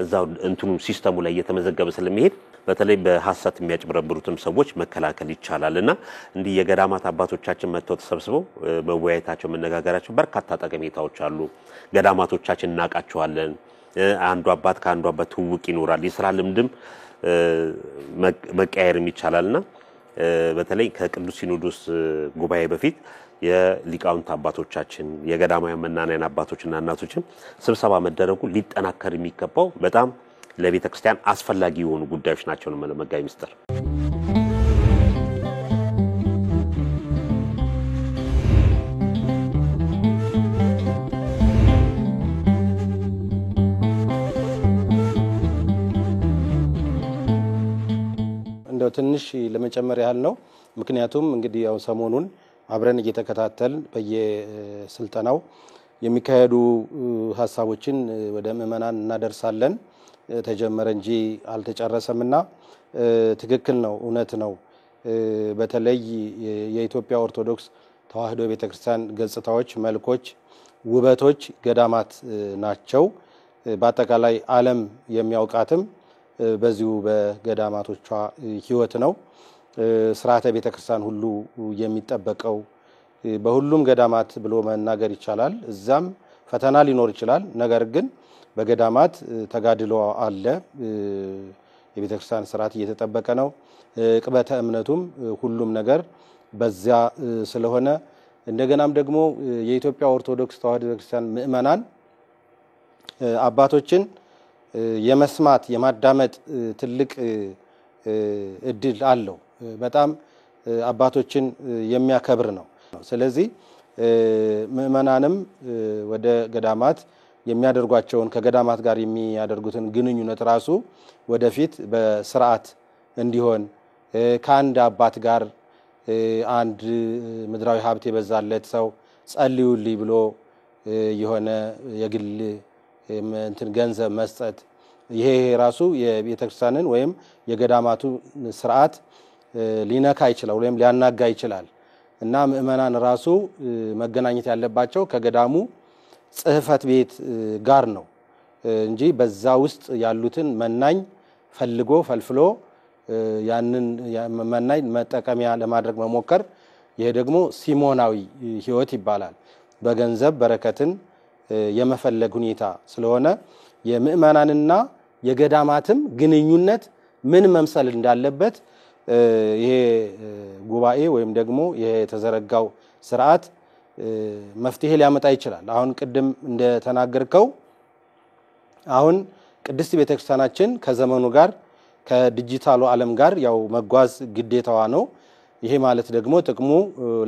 እዛው እንትኑ ሲስተሙ ላይ እየተመዘገበ ስለሚሄድ በተለይ በሐሰት የሚያጭበረብሩትም ሰዎች መከላከል ይቻላልና እንዲህ የገዳማት አባቶቻችን መተው ተሰብስበው መወያየታቸው መነጋገራቸው በርካታ ጠቀሜታዎች አሉ ገዳማቶቻችን እናቃቸዋለን አንዱ አባት ከአንዱ አባት ትውውቅ ይኖራል የሥራ ልምድም መቀየርም ይቻላልና በተለይ ከቅዱስ ሲኖዶስ ጉባኤ በፊት የሊቃውንት አባቶቻችን የገዳማውያን መናንያን አባቶችና እናቶችን ስብሰባ መደረጉ ሊጠናከር የሚገባው በጣም ለቤተ ክርስቲያን አስፈላጊ የሆኑ ጉዳዮች ናቸው ነው መጋቢ ሚኒስትር እንደው ትንሽ ለመጨመር ያህል ነው ምክንያቱም እንግዲህ ያው ሰሞኑን አብረን እየተከታተል በየስልጠናው የሚካሄዱ ሐሳቦችን ወደ ምእመናን እናደርሳለን ተጀመረ እንጂ አልተጨረሰምና ትክክል ነው እውነት ነው በተለይ የኢትዮጵያ ኦርቶዶክስ ተዋሕዶ ቤተክርስቲያን ገጽታዎች መልኮች ውበቶች ገዳማት ናቸው በአጠቃላይ ዓለም የሚያውቃትም በዚሁ በገዳማቶቿ ህይወት ነው ስርዓተ ቤተክርስቲያን ሁሉ የሚጠበቀው በሁሉም ገዳማት ብሎ መናገር ይቻላል እዛም ፈተና ሊኖር ይችላል ነገር ግን በገዳማት ተጋድሎ አለ የቤተክርስቲያን ስርዓት እየተጠበቀ ነው ቅበተ እምነቱም ሁሉም ነገር በዚያ ስለሆነ እንደገናም ደግሞ የኢትዮጵያ ኦርቶዶክስ ተዋሕዶ ቤተክርስቲያን ምእመናን አባቶችን የመስማት የማዳመጥ ትልቅ እድል አለው በጣም አባቶችን የሚያከብር ነው ስለዚህ ምእመናንም ወደ ገዳማት የሚያደርጓቸውን ከገዳማት ጋር የሚያደርጉትን ግንኙነት ራሱ ወደፊት በስርዓት እንዲሆን ከአንድ አባት ጋር አንድ ምድራዊ ሀብት የበዛለት ሰው ጸልዩልኝ ብሎ የሆነ የግል እንትን ገንዘብ መስጠት ይሄ ራሱ የቤተክርስቲያንን ወይም የገዳማቱ ስርዓት ሊነካ ይችላል ወይም ሊያናጋ ይችላል እና ምእመናን ራሱ መገናኘት ያለባቸው ከገዳሙ ጽህፈት ቤት ጋር ነው እንጂ በዛ ውስጥ ያሉትን መናኝ ፈልጎ ፈልፍሎ ያንን መናኝ መጠቀሚያ ለማድረግ መሞከር ይሄ ደግሞ ሲሞናዊ ህይወት ይባላል በገንዘብ በረከትን የመፈለግ ሁኔታ ስለሆነ የምእመናንና የገዳማትም ግንኙነት ምን መምሰል እንዳለበት ይሄ ጉባኤ ወይም ደግሞ ይሄ የተዘረጋው ስርዓት መፍትሄ ሊያመጣ ይችላል አሁን ቅድም እንደተናገርከው አሁን ቅድስት ቤተክርስቲያናችን ከዘመኑ ጋር ከዲጂታሉ ዓለም ጋር ያው መጓዝ ግዴታዋ ነው ይሄ ማለት ደግሞ ጥቅሙ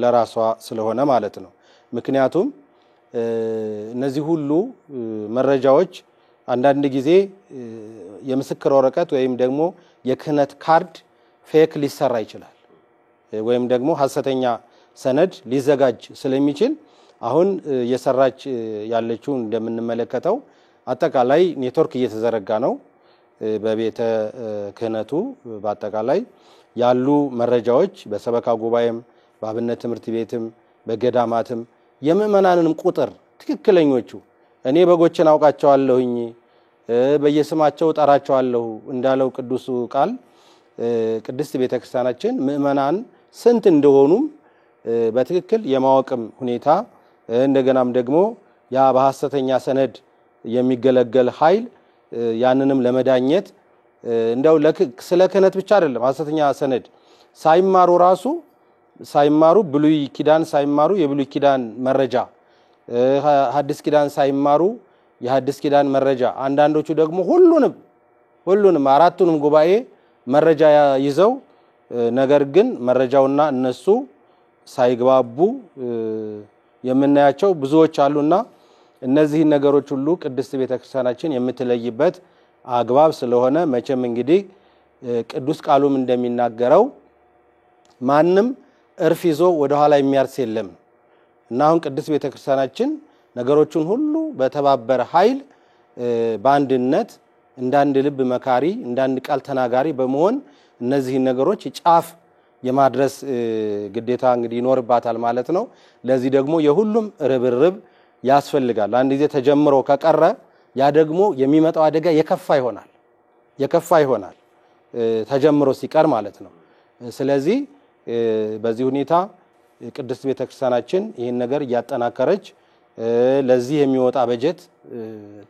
ለራሷ ስለሆነ ማለት ነው ምክንያቱም እነዚህ ሁሉ መረጃዎች አንዳንድ ጊዜ የምስክር ወረቀት ወይም ደግሞ የክህነት ካርድ ፌክ ሊሰራ ይችላል ወይም ደግሞ ሐሰተኛ ሰነድ ሊዘጋጅ ስለሚችል አሁን የሰራች ያለችው እንደምንመለከተው አጠቃላይ ኔትወርክ እየተዘረጋ ነው በቤተ ክህነቱ በአጠቃላይ ያሉ መረጃዎች በሰበካ ጉባኤም በአብነት ትምህርት ቤትም በገዳማትም የምእመናንንም ቁጥር ትክክለኞቹ እኔ በጎችን አውቃቸዋለሁኝ በየስማቸው ጠራቸዋለሁ እንዳለው ቅዱሱ ቃል ቅድስት ቤተክርስቲያናችን ምእመናን ስንት እንደሆኑም በትክክል የማወቅም ሁኔታ እንደገናም ደግሞ ያ በሐሰተኛ ሰነድ የሚገለገል ኃይል ያንንም ለመዳኘት እንደው ስለ ክህነት ብቻ አይደለም ሐሰተኛ ሰነድ ሳይማሩ ብሉይ ኪዳን ሳይማሩ የብሉይ ኪዳን መረጃ ሐዲስ ኪዳን ሳይማሩ የሐዲስ ኪዳን መረጃ አንዳንዶቹ ደግሞ ሁሉንም አራቱንም ጉባኤ መረጃ ይዘው ነገር ግን መረጃውና እነሱ ሳይግባቡ የምናያቸው ብዙዎች አሉና እነዚህ ነገሮች ሁሉ ቅድስት ቤተክርስቲያናችን የምትለይበት አግባብ ስለሆነ መቼም እንግዲህ ቅዱስ ቃሉም እንደሚናገረው ማንንም እርፍ ይዞ ወደ ኋላ የሚያርስ የለም እና አሁን ቅድስት ቤተክርስቲያናችን ነገሮችን ሁሉ በተባበረ ኃይል በአንድነት እንዳንድ ልብ መካሪ እንዳንድ ቃል ተናጋሪ በመሆን እነዚህ ነገሮች ጫፍ የማድረስ ግዴታ እንግዲህ ይኖርባታል ማለት ነው ለዚህ ደግሞ የሁሉም ርብርብ ያስፈልጋል አንድ ጊዜ ተጀምሮ ከቀረ ያ ደግሞ የሚመጣው አደጋ የከፋ ይሆናል ተጀምሮ ሲቀር ማለት ነው ስለዚህ በዚህ ሁኔታ ቅድስት ቤተክርስቲያናችን ይሄን ነገር ያጠናከረች ለዚህ የሚወጣ በጀት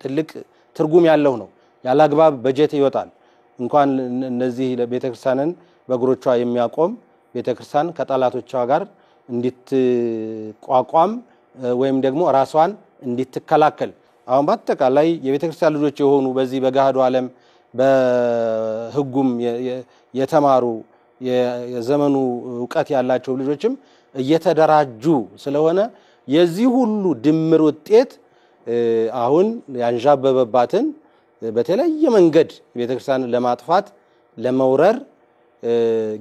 ትልቅ ትርጉም ያለው ነው ያላግባብ በጀት ይወጣል እንኳን እነዚህ ለቤተክርስቲያንን በእግሮቿ የሚያቆም ቤተክርስቲያን ከጠላቶቿ ጋር እንድትቋቋም ወይም ደግሞ ራሷን እንድትከላከል አሁን በአጠቃላይ የቤተክርስቲያን ልጆች የሆኑ በዚህ በጋሃዱ ዓለም በህጉም የተማሩ የዘመኑ ዕውቀት ያላቸው ልጆችም እየተደራጁ ስለሆነ የዚህ ሁሉ ድምር ውጤት አሁን ያንዣበበባትን በተለየ መንገድ ቤተክርስቲያን ለማጥፋት ለመውረር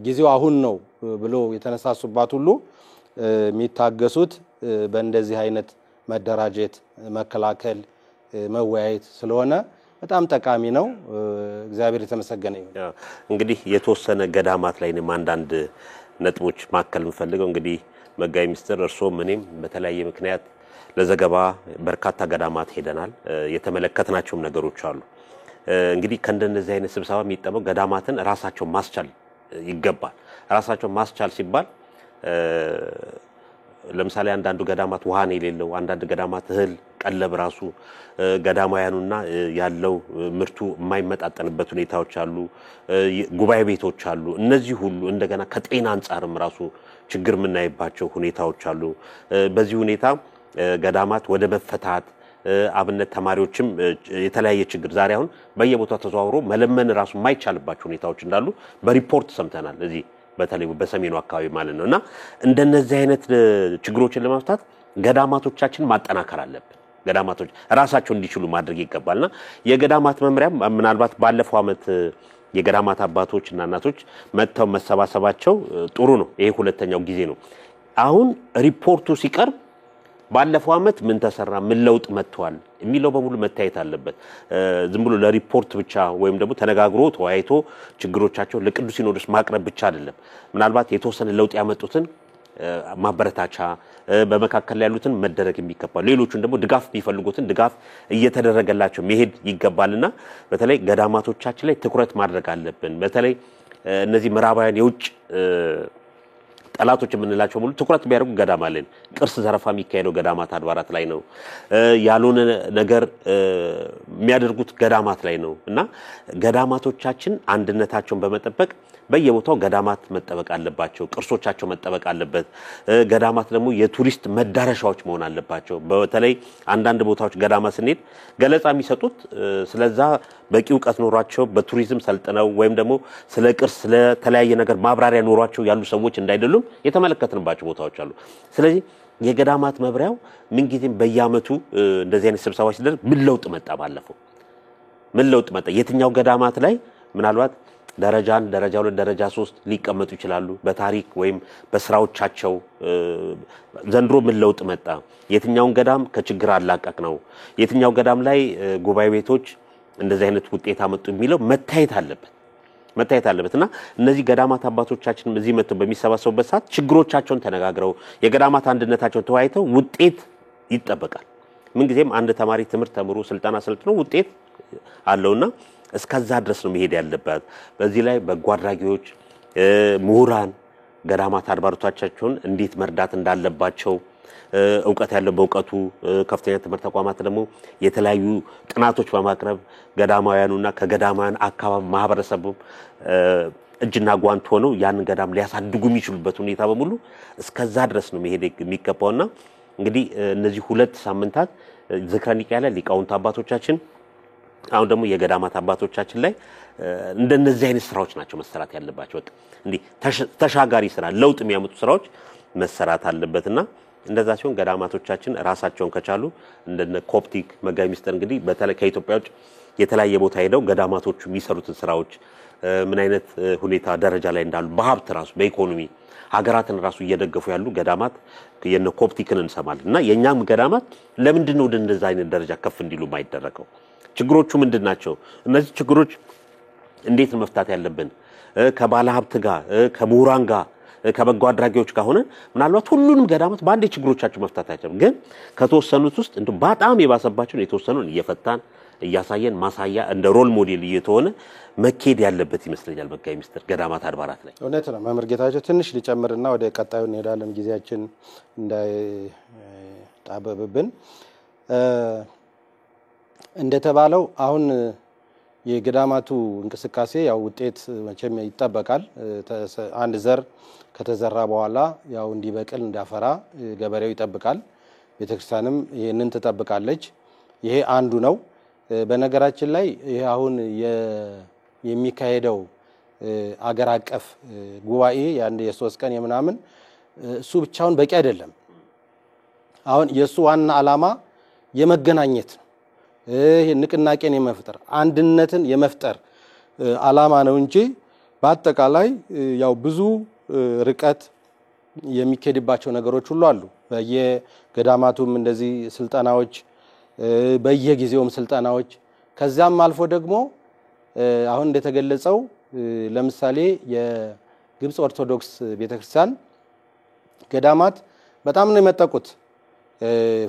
ጊዜው አሁን ነው ብሎ የተነሳሱባት ሁሉ የሚታገሱት በእንደዚህ አይነት መደራጀት መከላከል መወያየት ስለሆነ በጣም ጠቃሚ ነው እግዚአብሔር የተመሰገነ ይሁን እንግዲህ የተወሰነ ገዳማት ላይ ነው አንዳንድ ነጥቦች ማከል እንፈልገው እንግዲህ መጋቢ ሚኒስትር እርሶ ምንም በተለያየ ምክንያት ለዘገባ በርካታ ገዳማት ሄደናል የተመለከትናቸውም ነገሮች አሉ እንግዲህ ከእንደነዚህ አይነት ስብሰባ የሚጠመው ገዳማትን ራሳቸው ማስቻል ይገባል ራሳቸው ማስቻል ሲባል ለምሳሌ አንዳንዱ ገዳማት ውሃ ነው የሌለው አንዳንድ ገዳማት እህል ቀለብ ራሱ ገዳማያኑና ያለው ምርቱ የማይመጣጠንበት ሁኔታዎች አሉ ጉባኤ ቤቶች አሉ እነዚህ ሁሉ እንደገና ከጤና አንፃርም ራሱ ችግር ምናይባቸው ሁኔታዎች አሉ በዚህ ሁኔታ ገዳማት ወደ መፈታት አብነት ተማሪዎችም የተለያየ ችግር ዛሬ አሁን በየቦታው ተዘዋውሮ መለመን ራሱ የማይቻልባቸው ሁኔታዎች እንዳሉ በሪፖርት ሰምተናል እዚህ በተለይ በሰሜኑ አካባቢ ማለት ነውና እንደነዚህ አይነት ችግሮችን ለማፍታት ገዳማቶቻችን ማጠናከር አለብን ገዳማቶች ራሳቸው እንዲችሉ ማድረግ ይገባልና የገዳማት መምሪያ ምናልባት ባለፈው አመት የገዳማት አባቶችና እናቶች መተው መሰባሰባቸው ጥሩ ነው ይሄ ሁለተኛው ጊዜ ነው አሁን ሪፖርቱ ሲቀርብ ባለፈው አመት ምን ተሰራ ምን ለውጥ መጥቷል የሚለው በሙሉ መታየት አለበት ዝም ብሎ ለሪፖርት ብቻ ወይም ደግሞ ተነጋግሮ ተወያይቶ ችግሮቻቸው ለቅዱስ ሲኖዶስ ማቅረብ ብቻ አይደለም ምናልባት የተወሰነ ለውጥ ያመጡትን ማበረታቻ በመካከል ላይ ያሉትን መደረግ የሚገባው ሌሎቹን ደግሞ ድጋፍ ቢፈልጉትን ድጋፍ እየተደረገላቸው መሄድ ይገባልና በተለይ ገዳማቶቻችን ላይ ትኩረት ማድረግ አለብን በተለይ እነዚህ ምዕራባውያን የውጭ ጠላቶች የምንላቸው ሙሉ ትኩረት ቢያደርጉ ገዳማለን የቅርስ ዘረፋ የሚካሄደው ገዳማት አድባራት ላይ ነው ያሉን ነገር የሚያደርጉት ገዳማት ላይ ነው እና ገዳማቶቻችን አንድነታቸውን በመጠበቅ በየቦታው ገዳማት መጠበቅ አለባቸው ቅርሶቻቸው መጠበቅ አለበት ገዳማት ደግሞ የቱሪስት መዳረሻዎች መሆን አለባቸው በተለይ አንዳንድ ቦታዎች ገዳማት ስንሄድ ገለጻ የሚሰጡት ስለዛ በቂ ዕውቀት ኖሯቸው በቱሪዝም ሰልጥነው ወይም ደግሞ ስለ ቅርስ ስለ ተለያየ ነገር ማብራሪያ ኖሯቸው ያሉ ሰዎች እንዳይደሉም የተመለከትንባቸው ቦታዎች አሉ ስለዚህ የገዳማት መብሪያው ምን ጊዜም በየአመቱ እንደዚህ አይነት ስብሰባዎች ሲደረግ ምን ለውጥ መጣ ባለፈው ምን ለውጥ መጣ የትኛው ገዳማት ላይ ምናልባት ደረጃ 1 ደረጃ 2 ደረጃ 3 ሊቀመጡ ይችላሉ በታሪክ ወይም በስራዎቻቸው ዘንድሮ ምን ለውጥ መጣ የትኛውን ገዳም ከችግር አላቀቅ ነው የትኛው ገዳም ላይ ጉባኤ ቤቶች እንደዚህ አይነት ውጤት አመጡ የሚለው መታየት አለበትና እነዚህ ገዳማት አባቶቻችን እዚህ መጥተው በሚሰባሰቡበት ሰዓት ችግሮቻቸውን ተነጋግረው የገዳማት አንድነታቸውን ተወያይተው ውጤት ይጠበቃል ምን ጊዜም አንድ ተማሪ ትምህርት ተምሮ ስልጣና ሰልጥኖ ውጤት አለውና እስከዛ ድረስ ነው መሄድ ያለበት በዚህ ላይ በጓድራጊዎች ምሁራን ገዳማት አድባሮቻቸውን እንዴት መርዳት እንዳለባቸው ዕውቀት ያለው በዕውቀቱ ከፍተኛ ትምህርት ተቋማት ደግሞ የተለያዩ ጥናቶች በማቅረብ ገዳማውያኑና ከገዳማን አካባቢ ማህበረሰቡ እጅና ጓንት ሆነው ያን ገዳም ሊያሳድጉ የሚችሉበት ሁኔታ በሙሉ እስከዛ ድረስ ነው መሄድ የሚከፋውና እንግዲህ እነዚህ 2 ሳምንታት ዝክረ ኒቅያ ላይ ሊቃውንት አባቶቻችን አሁን ደግሞ የገዳማት አባቶቻችን ላይ እንደነዚህ አይነት ስራዎች ናቸው መሰራት ያለባቸው በቃ እንዴ ተሻጋሪ ስራ ለውጥ የሚያመጡ ስራዎች መሰራት አለበትና እንደዛ ሲሆን ገዳማቶቻችን ራሳቸውን ከቻሉ እንደነ ኮፕቲክ መጋቢ ሚስጥር እንግዲህ በተለይ ከኢትዮጵያ ውጭ የተለያየ ቦታ ሄደው ገዳማቶቹ የሚሰሩትን ስራዎች ምን አይነት ሁኔታ ደረጃ ላይ እንዳሉ በሀብት ራሱ በኢኮኖሚ ሀገራትን ራሱ እየደገፉ ያሉ ገዳማት የነ ኮፕቲክን እንሰማለን እና የኛም ገዳማት ለምንድን ነው እንደዛ አይነት ደረጃ ከፍ እንዲሉ ማይደረገው ችግሮቹ ምንድናቸው እነዚህ ችግሮች እንዴት መፍታት ያለብን ከባለ ሀብት ጋር ከሙራን ጋር ከበጎ አድራጊዎች ጋር ሆነን ምናልባት ሁሉንም ገዳማት በአንድ ችግሮቻቸው መፍታት አይቻልም ግን ከተወሰኑት ውስጥ እንደ በጣም የባሰባቸው የተወሰኑን እየፈታን እያሳየን ማሳያ እንደ ሮል ሞዴል እየተሆነ መከድ ያለበት ይመስለኛል መጋቢ ሚስጥር ገዳማት አድባራት ላይ እውነት ነው መምህር ጌታቸው ትንሽ ሊጨምርና ወደ ቀጣዩ እንሄዳለን ጊዜያችን እንዳይጣበብብን እንደተባለው አሁን የገዳማቱ እንቅስቃሴ ያው ውጤት መቼም ይጠበቃል አንድ ዘር ከተዘራ በኋላ ያው እንዲበቅል እንዳፈራ ገበሬው ይጠብቃል ቤተክርስቲያንም ይሄንን ተጠብቃለች ይሄ አንዱ ነው በነገራችን ላይ ይሄ አሁን የሚካሄደው አገር አቀፍ ጉባኤ ያንድ የ3 ቀን የምናምን እሱ ብቻውን በቂ አይደለም አሁን የሱ ዋና ዓላማ የመገናኘት ይሄ ንቅናቄን የመፍጠር አንድነትን የመፍጠር ዓላማ ነው እንጂ በአጠቃላይ ያው ብዙ ርቀት የሚከድባቸው ነገሮች ሁሉ አሉ በየገዳማቱም እንደዚህ ስልጣናዎች በየጊዜውም ስልጣናዎች ከዛም አልፎ ደግሞ አሁን እንደተገለጸው ለምሳሌ የግብጽ ኦርቶዶክስ ቤተክርስቲያን ገዳማት በጣም ነው የመጠቁት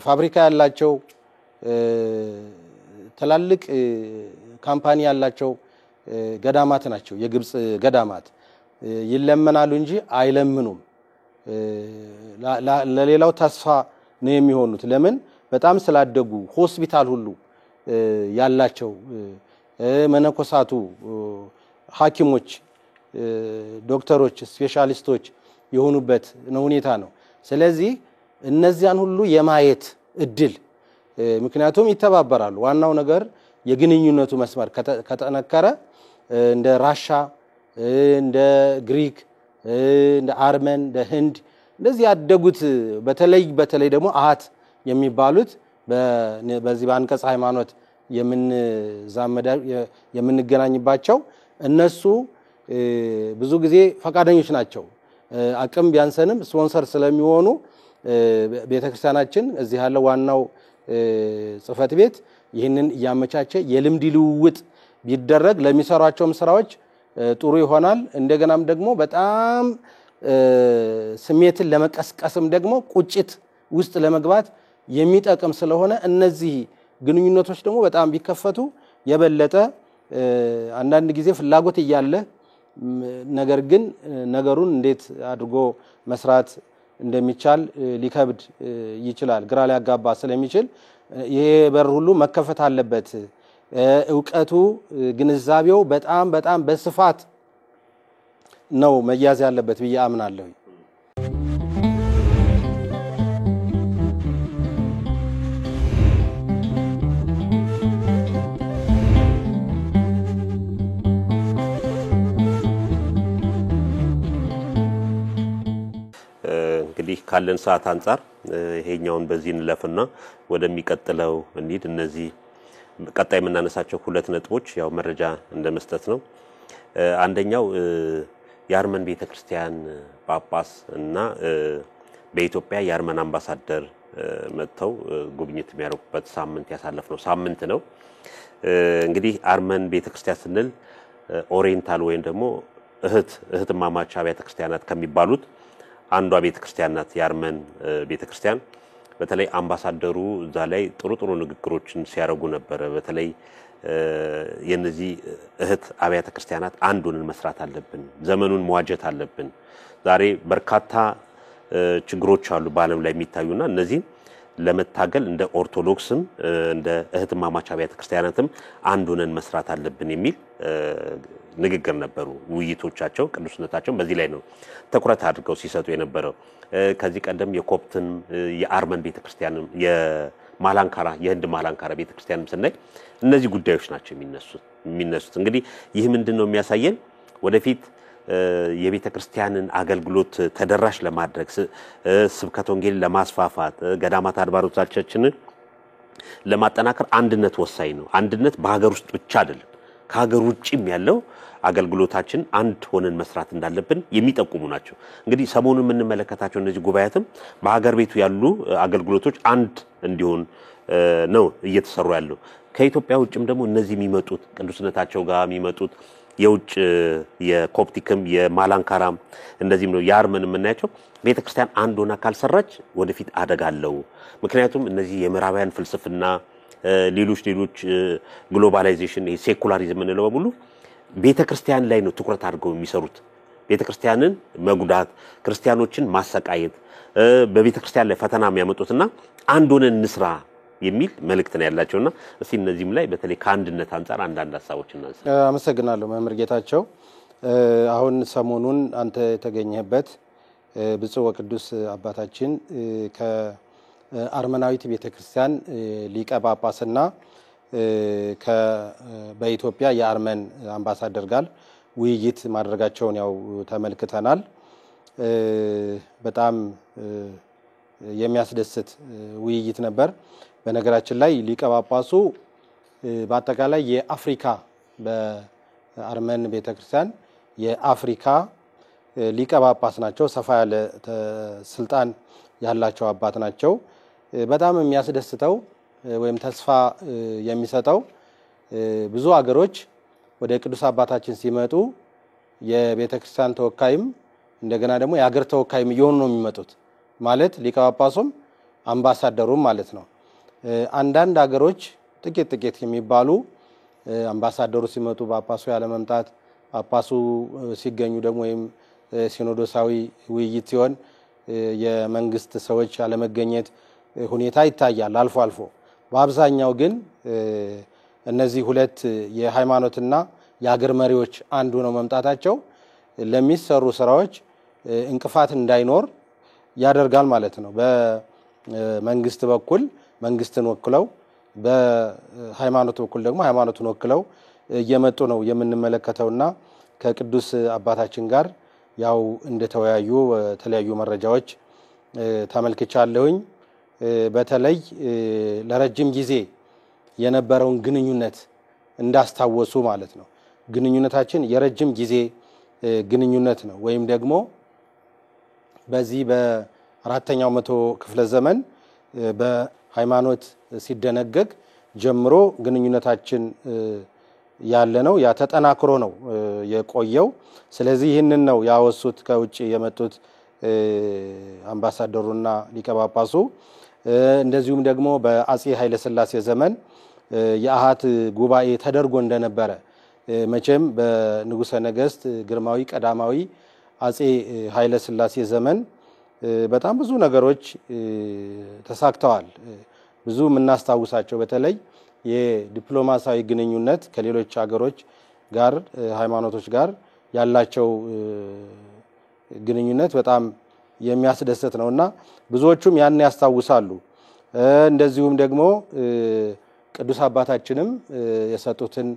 ፋብሪካ ያላቸው ተላልቅ ካምፓኒ ያላቸው ገዳማት ናቸው የግብጽ ገዳማት ይለመናሉ እንጂ አይለምኑም ለሌላው ተስፋ ነው የሚሆኑት ለምን በጣም ስላደጉ ሆስፒታል ሁሉ ያላቸው መነኮሳቱ ሐኪሞች ዶክተሮች ስፔሻሊስቶች የሆኑበት ነው ሁኔታ ነው ስለዚህ እነዚያን ሁሉ የማየት እድል ምክንያቱም ይተባበራሉ ዋናው ነገር የግንኙነቱ መስመር ከተነከረ እንደ ራሻ እንደ ግሪክ እንደ አርመን እንደ ህንድ እንደዚህ ያደጉት በተለይ ደግሞ አሃት የሚባሉት በዚህ ባንቀጽ ሃይማኖት የምንገናኝባቸው እነሱ ብዙ ጊዜ ፈቃደኞች ናቸው አቅም ቢያንሰንም ስፖንሰር ስለሚሆኑ ቤተክርስቲያናችን እዚህ ያለው ዋናው ጽፈት ቤት ይሄንን ያመቻቸ የልምድ ልውውጥ ቢደረግ ለሚሰራቸው ስራዎች ጥሩ ይሆናል እንደገናም ደግሞ በጣም ስሜትን ለመቀስቀስም ደግሞ ቁጭት ውስጥ ለመግባት የሚጠቅም ስለሆነ እነዚህ ግንኙነቶች ደግሞ በጣም ቢከፈቱ የበለጠ አንዳንድ ጊዜ ፍላጎት ይያለ ነገር ግን ነገሩን እንዴት አድርጎ መስራት እንደሚቻል ሊከብድ ይችላል ግራ ሊያጋባ ስለሚችል ይሄ በር ሁሉ መከፈት አለበት ዕውቀቱ ግንዛቤው በጣም በስፋት ነው መያዝ ያለበት ብዬ አምናለሁ እንግዲህ ካለን ሰዓት አንፃር ይሄኛውን በዚህ እንለፍና ወደሚቀጥለው እንሂድ እነዚህ ቀጣይ የምናነሳቸው ሁለት ነጥቦች ያው መረጃ እንደመስጠት ነው አንደኛው የአርመን ቤተክርስቲያን ጳጳስ እና በኢትዮጵያ የአርመን አምባሳደር መጥተው ጉብኝት የሚያደርጉበት ሳምንት ያሳለፍነው ሳምንት ነው እንግዲህ አርመን ቤተክርስቲያን ስንል ኦሪየንታል ወይም ደግሞ እህትማማች አብያተ ክርስቲያናት ከሚባሉት አንዷ ቤተክርስቲያን ናት የአርመን ቤተክርስቲያን በተለይ አምባሳደሩ እዛ ላይ ጥሩ ንግግሮችን ሲያረጉ ነበር በተለይ የነዚህ እህት አብያተ ክርስቲያናት አንዱን መስራት አለብን ዘመኑን መዋጀት አለብን ዛሬ በርካታ ችግሮች አሉ በአለም ላይ የሚታዩና እነዚህ ለመታገል እንደ ኦርቶዶክስም እንደ እህትማማች አብያተ ክርስቲያናትም አንዱን መስራት አለብን የሚል ንግግር ነበሩ ውይይቶቻቸው ቅዱስነታቸው በዚህ ላይ ነው ተኩረት አድርገው ሲሰጡ የነበረው ከዚህ ቀደም የኮፕትን የአርመን ቤተክርስቲያንም የማላንካራ የህንድ ማላንካራ ቤተክርስቲያንም ስናይ እነዚህ ጉዳዮች ናቸው የሚነሱት እንግዲህ ይህ ምንድነው የሚያሳየን ወደፊት የቤተክርስቲያንን አገልግሎት ተደራሽ ለማድረግ ስብከተ ወንጌል ለማስፋፋት ገዳማት አድባሮቻችንን ለማጠናከር አንድነት ወሳኝ ነው አንድነት በሀገር ውስጥ ብቻ አይደለም ከሀገር ውጪም ያለው አገልግሎታችን አንድ ሆነን መስራት እንዳለብን የሚጠቁሙ ናቸው እንግዲህ ሰሞኑን የምንመለከታቸው እነዚህ ጉባኤያትም በሀገር ቤቱ ያሉ አገልግሎቶች አንድ እንዲሆን ነው እየተሰሩ ያለው ከኢትዮጵያ ውጭም ደግሞ እነዚህ የሚመጡት ቅዱስነታቸው ጋር የሚመጡት የውጭ የኮፕቲክም የማላንካራም እንደዚህም ነው የአርመን የምናያቸው ቤተክርስቲያን አንድ ሆና ካልሰራች ወደፊት አደጋለው ምክንያቱም እነዚህ የምዕራባውያን ፍልስፍና ሌሎች ግሎባላይዜሽን ሴኩላሪዝም እንለው በሙሉ ቤተክርስቲያን ላይ ነው ትኩረት አድርገው የሚሰሩት ቤተክርስቲያንን መጉዳት ክርስቲያኖችን ማሰቃየት በቤተክርስቲያን ላይ ፈተና የሚያመጡትና አንድ ሆነን እንስራ የሚል መልእክት ነው ያላቸውና እስቲ እነዚህም ላይ በተለይ ከአንድነት አንፃር አንዳንድ ሐሳቦችን እናንሳ አመሰግናለሁ መምህር ጌታቸው አሁን ሰሞኑን አንተ የተገኘበት ብፁዕ ወቅዱስ አባታችን ከአርመናዊት ቤተክርስቲያን ሊቀ ጳጳስና በኢትዮጵያ የአርመን አምባሳደር ጋር ውይይት ማድረጋቸውን ያው ተመልክተናል በጣም የሚያስደስት ውይይት ነበር በነገራችን ላይ ሊቀ ጳጳሱ በአጠቃላይ የአፍሪካ በአርመን ቤተክርስቲያን የአፍሪካ ሊቀ ጳጳስ ናቸው ሰፋ ያለ ስልጣን ያላቸው አባት ናቸው በጣም የሚያስደስተው ወይም ተስፋ የሚሰጠው ብዙ ሀገሮች ወደ ቅዱስ አባታችን ሲመጡ የቤተክርስቲያን ተወካይም እንደገና ደግሞ የሀገር ተወካይም እየሆኑ ነው የሚመጡት ማለት ሊቀ ጳጳሱም አምባሳደሩም ማለት ነው አንዳንድ ሀገሮች ጥቂት የሚባሉ አምባሳደሩ ሲመጡ ጳጳሱ ያለ መምጣት ጳጳሱ ሲገኙ ደግሞ ወይም ሲኖዶሳዊ ውይይት ሲሆን የመንግስት ሰዎች ያለ መገኘት ሁኔታ ይታያል አልፎ በአብዛኛው ግን እነዚህ ሁለት የሃይማኖትና የሀገር መሪዎች አንዱ ነው መምጣታቸው ለሚሰሩ ስራዎች እንቅፋት እንዳይኖር ያደርጋል ማለት ነው በመንግስት በኩል መንግስትን ወክለው በሃይማኖት በኩል ደግሞ ሃይማኖቱን ወክለው እየመጡ ነው የምንመለከተውና ከቅዱስ አባታችን ጋር ያው እንደተወያዩ ተለያዩ መረጃዎች ተመልክቻለሁኝ በተለይ ለረጅም ጊዜ የነበረውን ግንኙነት እንዳስታወሱ ማለት ነው ግንኙነታችን የረጅም ጊዜ ግንኙነት ነው ወይም ደግሞ በዚህ በአራተኛው መቶ ክፍለ ዘመን በሃይማኖት ሲደነገግ ጀምሮ ግንኙነታችን ያለ ነው ያ ተጠናክሮ ነው የቆየው ስለዚህ ይህንን ነው ያወሱት ከውጭ የመጡት አምባሳደሩና ሊቀ ጳጳሱ እንደዚሁም ደግሞ በአጼ ኃይለ ሥላሴ ዘመን የአሃት ጉባኤ ተደርጎ እንደነበረ መቼም በንጉሠ ነገሥት ግርማዊ ቀዳማዊ አጼ ኃይለ ሥላሴ ዘመን በጣም ብዙ ነገሮች ተሳክተዋል። ብዙ የምናስታውሳቸው በተለይ የዲፕሎማሲያዊ ግንኙነት ከሌሎች ሀገሮች ጋር ሃይማኖቶች ጋር ያላቸው ግንኙነት በጣም የሚያስደስት ነውና ብዙዎቹም ያን ያስታውሳሉ። እንደዚሁም ደግሞ ቅዱስ አባታችንም የሰጡትን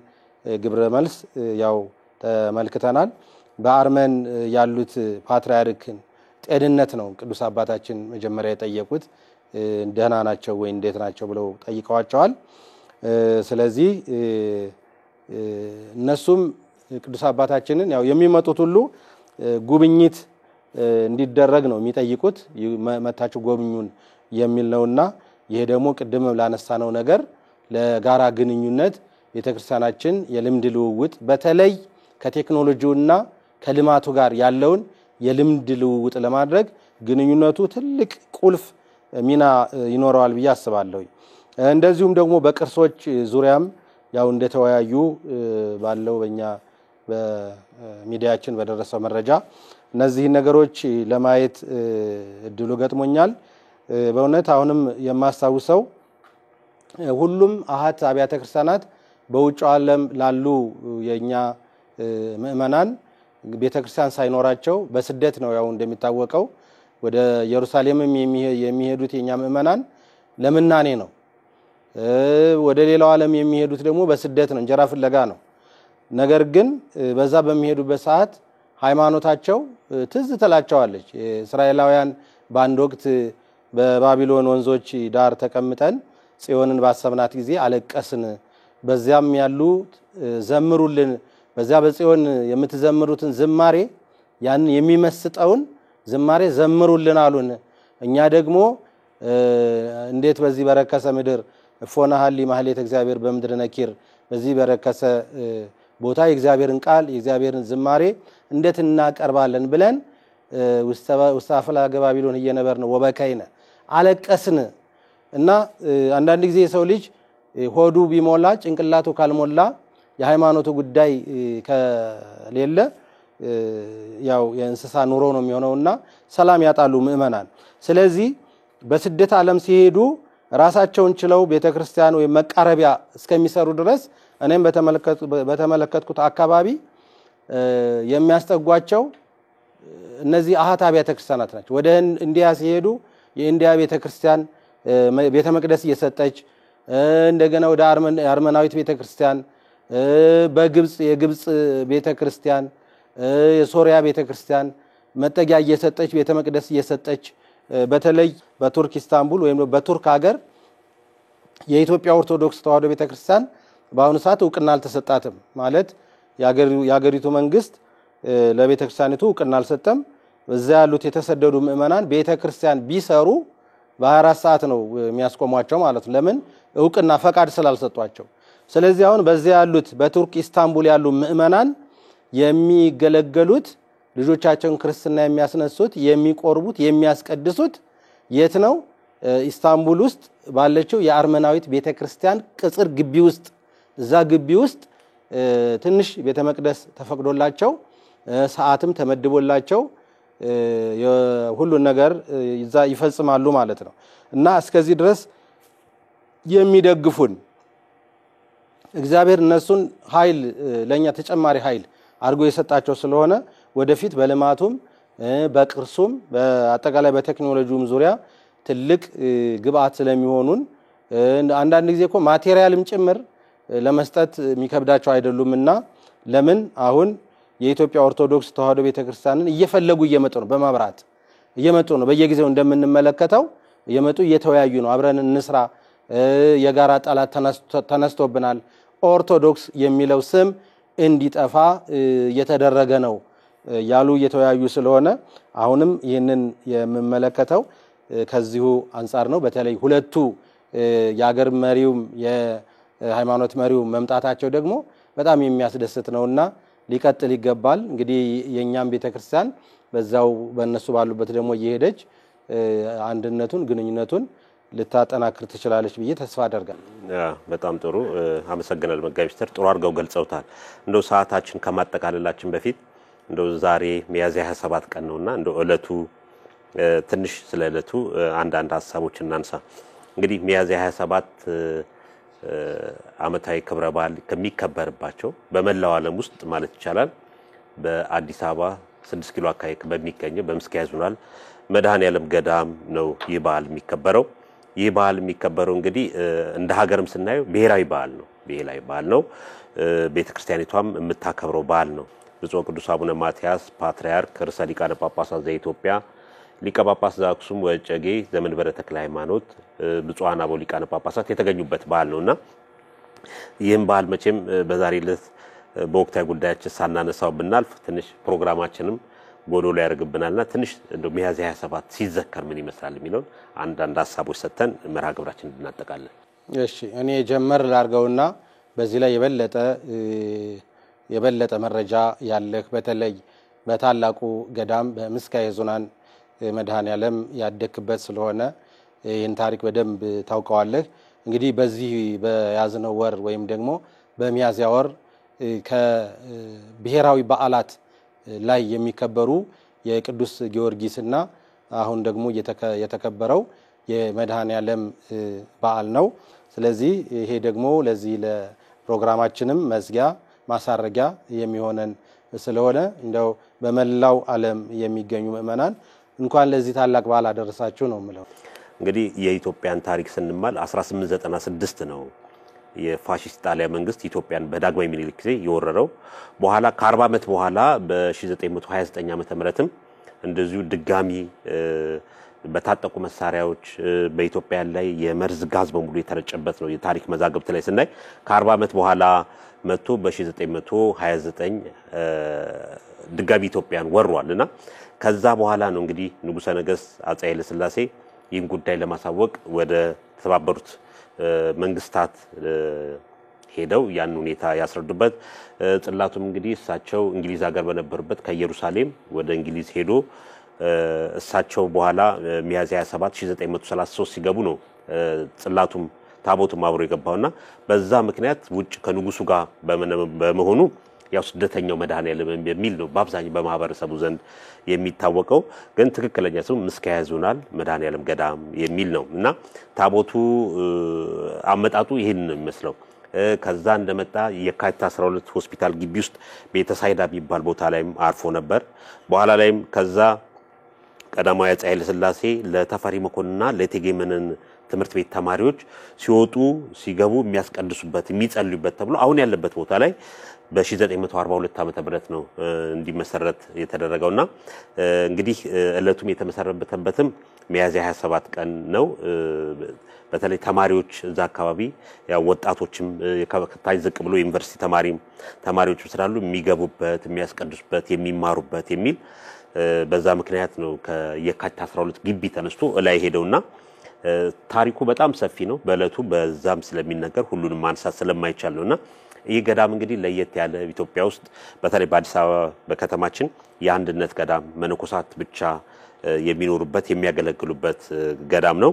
ግብረ መልስ ያው ተመልክተናል። በአርመን ያሉት ፓትርያርክን ጤንነት ነው ቅዱስ አባታችን መጀመሪያ የጠየቁት ደህና ናቸው ወይ እንዴት ናቸው ብለው ጠይቀዋቸዋል። ስለዚህ እነሱም ቅዱስ አባታችንን ያው የሚመጡት ሁሉ ጉብኝት እንዲደረግ ነው የሚጠይቁት መታችሁ ጎብኙን የሚል ነውና ይሄ ደግሞ ቅድም ላነሳነው ነገር ለጋራ ግንኙነት ቤተክርስቲያናችን የልምድ ልውውጥ በተለይ ከቴክኖሎጂውና ከልማቱ ጋር ያለውን የልምድ ልውውጥ ለማድረግ ግንኙነቱ ትልቅ ቁልፍ ሚና ይኖረዋል ብዬ አስባለሁ። እንደዚሁም ደግሞ በቅርሶች ዙሪያም ያው እንደተወያዩ ባለው በእኛ በሚዲያችን በደረሰው መረጃ እነዚህ ነገሮች ለማየት እድሉ ገጥሞኛል። በእውነት አሁንም የማስታውሰው ሁሉም አሃት አብያተ ክርስቲያናት በውጭ ዓለም ላሉ የኛ ምእመናን ቤተክርስቲያን ሳይኖራቸው በስደት ነው ያው እንደሚታወቀው ወደ ኢየሩሳሌምም የሚሄዱት የኛ ምእመናን ለምናኔ ነው። ወደ ሌላው ዓለም የሚሄዱት ደግሞ በስደት ነው እንጀራ ፍለጋ ነው። ነገር ግን በዛ በሚሄዱበት ሰዓት ሃይማኖታቸው ትዝ ትላቸዋለች። እስራኤላውያን በአንድ ወቅት በባቢሎን ወንዞች ዳር ተቀምጠን ጽዮንን ባሰብናት ጊዜ አለቀስን። በዚያም ያሉ ዘምሩልን በዚያ በጽዮን የምትዘምሩትን ዝማሬ ያን የሚመስጠውን ዝማሬ ዘምሩልን አሉን። እኛ ደግሞ እንዴት በዚህ በረከሰ ምድር ፎናሃሊ ማህሌት እግዚአብሔር በምድር ነኪር በዚህ በረከሰ ቦታ የእግዚአብሔርን ቃል የእግዚአብሔርን ዝማሬ እንዴት እናቀርባለን ብለን ውስጣፈላ ገባቢሎን እየነበርን ወበካይነ አለቀስን። እና አንዳንድ ጊዜ ሰው ልጅ ሆዱ ቢሞላ ጭንቅላቱ ካልሞላ የሃይማኖቱ ጉዳይ ከሌለ ያው የእንስሳ ኑሮ ነው የሚሆነውና ሰላም ያጣሉ ምእመናን። ስለዚህ በስደት ዓለም ሲሄዱ ራሳቸውን ችለው ቤተክርስቲያን ወይ መቃረቢያ እስከሚሰሩ ድረስ እኔም በተመለከትኩት አካባቢ የሚያስጠጓቸው እነዚህ አሃት አብያተ ክርስቲያናት ናቸው። ወደ እንዲያ ሲሄዱ የኢንዲያ ቤተክርስቲያን ቤተ መቅደስ እየሰጠች እንደገና ወደ አርመናዊት ቤተክርስቲያን በግብጽ የግብጽ ቤተክርስቲያን የሶሪያ ቤተክርስቲያን መጠጊያ እየሰጠች ቤተ መቅደስ እየሰጠች በተለይ በቱርክ ኢስታንቡል ወይም በቱርክ ሀገር የኢትዮጵያ ኦርቶዶክስ ተዋሕዶ ቤተክርስቲያን በአሁኑ ሰዓት እውቅና አልተሰጣትም። ማለት የሀገሪቱ መንግስት ለቤተክርስቲያኒቱ እውቅና አልሰጠም። በዛ ያሉት የተሰደዱ ምእመናን ቤተክርስቲያን ቢሰሩ በ24 ሰዓት ነው የሚያስቆሟቸው ማለት ነው። ለምን እውቅና ፈቃድ ስላልሰጧቸው። ስለዚህ አሁን በዛ ያሉት በቱርክ ኢስታንቡል ያሉ ምእመናን የሚገለገሉት ልጆቻቸውን ክርስትና የሚያስነሱት የሚቆርቡት የሚያስቀድሱት የት ነው? ኢስታንቡል ውስጥ ባለችው የአርመናዊት ቤተክርስቲያን ቅጽር ግቢ ውስጥ እዛ ግቢ ውስጥ ትንሽ ቤተ መቅደስ ተፈቅዶላቸው ሰዓትም ተመድቦላቸው ሁሉ ነገር ይዛ ይፈጽማሉ ማለት ነው። እና እስከዚህ ድረስ የሚደግፉን እግዚአብሔር እነሱን ኃይል ለኛ ተጨማሪ ኃይል አርጎ የሰጣቸው ስለሆነ ወደፊት በልማቱም በቅርሱም በአጠቃላይ በቴክኖሎጂውም ዙሪያ ትልቅ ግብአት ስለሚሆኑን አንዳንድ ጊዜ እኮ ማቴሪያልም ጭምር ለመስጠት የሚከብዳቸው አይደሉምና ለምን አሁን የኢትዮጵያ ኦርቶዶክስ ተዋሕዶ ቤተክርስቲያንን እየፈለጉ እየመጡ ነው። በማብራት እየመጡ ነው። በየጊዜው እንደምንመለከተው እየመጡ እየተወያዩ ነው። አብረን እንስራ የጋራ ጠላት ተነስቶብናል ኦርቶዶክስ የሚለው ስም እንዲጠፋ እየተደረገ ነው ያሉ እየተወያዩ ስለሆነ አሁንም ይሄንን የምመለከተው ከዚሁ አንፃር ነው። በተለይ ሁለቱ የሀገር መሪውም የሃይማኖት መሪው መምጣታቸው ደግሞ በጣም የሚያስደስት ነውና ሊቀጥል ይገባል። እንግዲህ የኛም ቤተክርስቲያን በዛው በእነሱ ባሉበት ደግሞ እየሄደች አንድነቱን ግንኙነቱን ልታጠናክር ትችላለች ብዬ ተስፋ አደርጋለሁ። በጣም ጥሩ አመሰግናለሁ መጋቢ ሚስተር ጥሩ አድርገው ገልጸውታል። እንደው ሰዓታችን ከማጠቃለላችን በፊት እንደው ዛሬ ሚያዝያ 27 ቀን ነውና እንደው እለቱ ትንሽ ስለለቱ አንድ ሐሳቦች እናንሳ እንግዲህ ሚያዝያ 27 አመታዊ ክብረ በዓል ከሚከበርባቸው በመላው ዓለም ውስጥ ማለት ይቻላል በአዲስ አበባ 6 ኪሎ አካባቢ በሚገኘው በምስካየ ኅዙናን መድኃኔዓለም ገዳም ነው ይህ በዓል የሚከበረው ይህ በዓል የሚከበረው እንግዲህ እንደ ሀገርም ስናየው ብሔራዊ በዓል ነው ቤተክርስቲያኒቷም የምታከብረው በዓል ነው ብፁዕ ቅዱስ አቡነ ማትያስ ፓትርያርክ ርዕሰ ሊቃነ ጳጳሳት ዘኢትዮጵያ ሊቀ ጳጳስ ዘአክሱም ወዕጨጌ ዘመንበረ ተክለ ሃይማኖት ብፁዓን አበው ሊቃነ ጳጳሳት የተገኙበት በዓል ነውና ይህም በዓል መቼም በዛሬ ዕለት በወቅታዊ ጉዳያችን ሳናነሳው ብናልፍ ትንሽ ፕሮግራማችንም ጎዶሎ ያርግብናልና ትንሽ እንደው ሚያዝያ 27 ሲዘከር ምን ይመስላል የሚለው አንድ ሐሳቦች ሰተን መርሃ ግብራችንን እናጠቃለን እሺ እኔ ጀመር ላርገውና በዚህ ላይ የበለጠ መረጃ ያለህ በተለይ በታላቁ ገዳም በምስካየ ኅዙናን መድኃኔዓለም ያደክበት ስለሆነ ይህን ታሪክ በደንብ ታውቀዋለህ እንግዲህ በዚህ በያዝነው ወር ወይም ደግሞ በሚያዝያ ወር ከብሔራዊ በዓላት ላይ የሚከበሩ የቅዱስ ጊዮርጊስና አሁን ደግሞ የተከበረው የመድኃኔዓለም በዓል ነው ስለዚህ ይሄ ደግሞ ለዚህ ለፕሮግራማችንም መዝጊያ ማሳረጊያ የሚሆነን ስለሆነ እንደው በመላው ዓለም የሚገኙ ምእመናን እንኳን ለዚህ ታላቅ በዓል አደረሳችሁ ነው ማለት እንግዲህ የኢትዮጵያን ታሪክ ስንማል 1896 ነው የፋሺስት ጣሊያን መንግስት ኢትዮጵያን በዳግማዊ ምኒልክ ጊዜ የወረረው በኋላ ከ40 ዓመት በኋላ በ1929 ዓመተ ምህረትም እንደዚሁ ድጋሚ በታጠቁ መሳሪያዎች በኢትዮጵያ ላይ የመርዝ ጋዝ በሙሉ የተረጨበት ነው የታሪክ መዛግብት ላይ ስናይ ከ40 ዓመት በኋላ መጥቶ በ1929 ድጋሚ ኢትዮጵያን ወርሯልና ከዛ በኋላ ነው እንግዲህ ንጉሠ ነገሥት አፄ ኃይለ ሥላሴ ይህን ጉዳይ ለማሳወቅ ወደ ተባበሩት መንግስታት ሄደው ያን ሁኔታ ያስረዱበት ጽላቱም እንግዲህ እሳቸው እንግሊዝ ሀገር በነበሩበት ከኢየሩሳሌም ወደ እንግሊዝ ሄዶ እሳቸው በኋላ ሚያዝያ 27 1933 ሲገቡ ነው ጽላቱም ታቦቱም አብሮ የገባውና በዛ ምክንያት ውጭ ከንጉሱ ጋር በመሆኑ ያው ስደተኛው መድኃኔዓለም በሚል ነው በአብዛኛው በማህበረሰቡ ዘንድ የሚታወቀው ግን ትክክለኛ ስሙ ምስካየ ኅዙናን መድኃኔዓለም ገዳም የሚል ነውና ታቦቱ አመጣጡ ይሄን ነው የሚመስለው ከዛ እንደመጣ የካቲት 12 ሆስፒታል ግቢ ውስጥ ቤተሳይዳ ቢባል ቦታ ላይም አርፎ ነበር በኋላ ላይም ከዛ ቀዳማዊ አፄ ኃይለ ሥላሴ ለተፈሪ መኮንንና ለእቴጌ መነን ትምህርት ቤት ተማሪዎች ሲወጡ ሲገቡ የሚያስቀድሱበት የሚጸልዩበት ተብሎ አሁን ያለበት ቦታ ላይ በ1942 ዓመተ ምህረት ነው እንዲመሰረት የተደረገውና እንግዲህ እለቱም የተመሰረተበትም ሚያዝያ 27 ቀን ነው በተለይ ተማሪዎች እዛ አካባቢ ያው ወጣቶችም ከከታይ ዝቅ ብሎ ዩኒቨርሲቲ ተማሪዎችም ስላሉ የሚገቡበት የሚያስቀድሱበት የሚማሩበት የሚል በዛ ምክንያት ነው ከየካቲት 12 ግቢ ተነስቶ ላይ ሄደውና ታሪኩ በጣም ሰፊ ነው በእለቱ በዛም ስለሚነገር ሁሉንም ማንሳት ስለማይቻል ነውና ይህ ገዳም እንግዲህ ለየት ያለ ኢትዮጵያ ውስጥ በተለይ በአዲስ አበባ በከተማችን የአንድነት ገዳም መነኮሳት ብቻ የሚኖሩበት የሚያገለግሉበት ገዳም ነው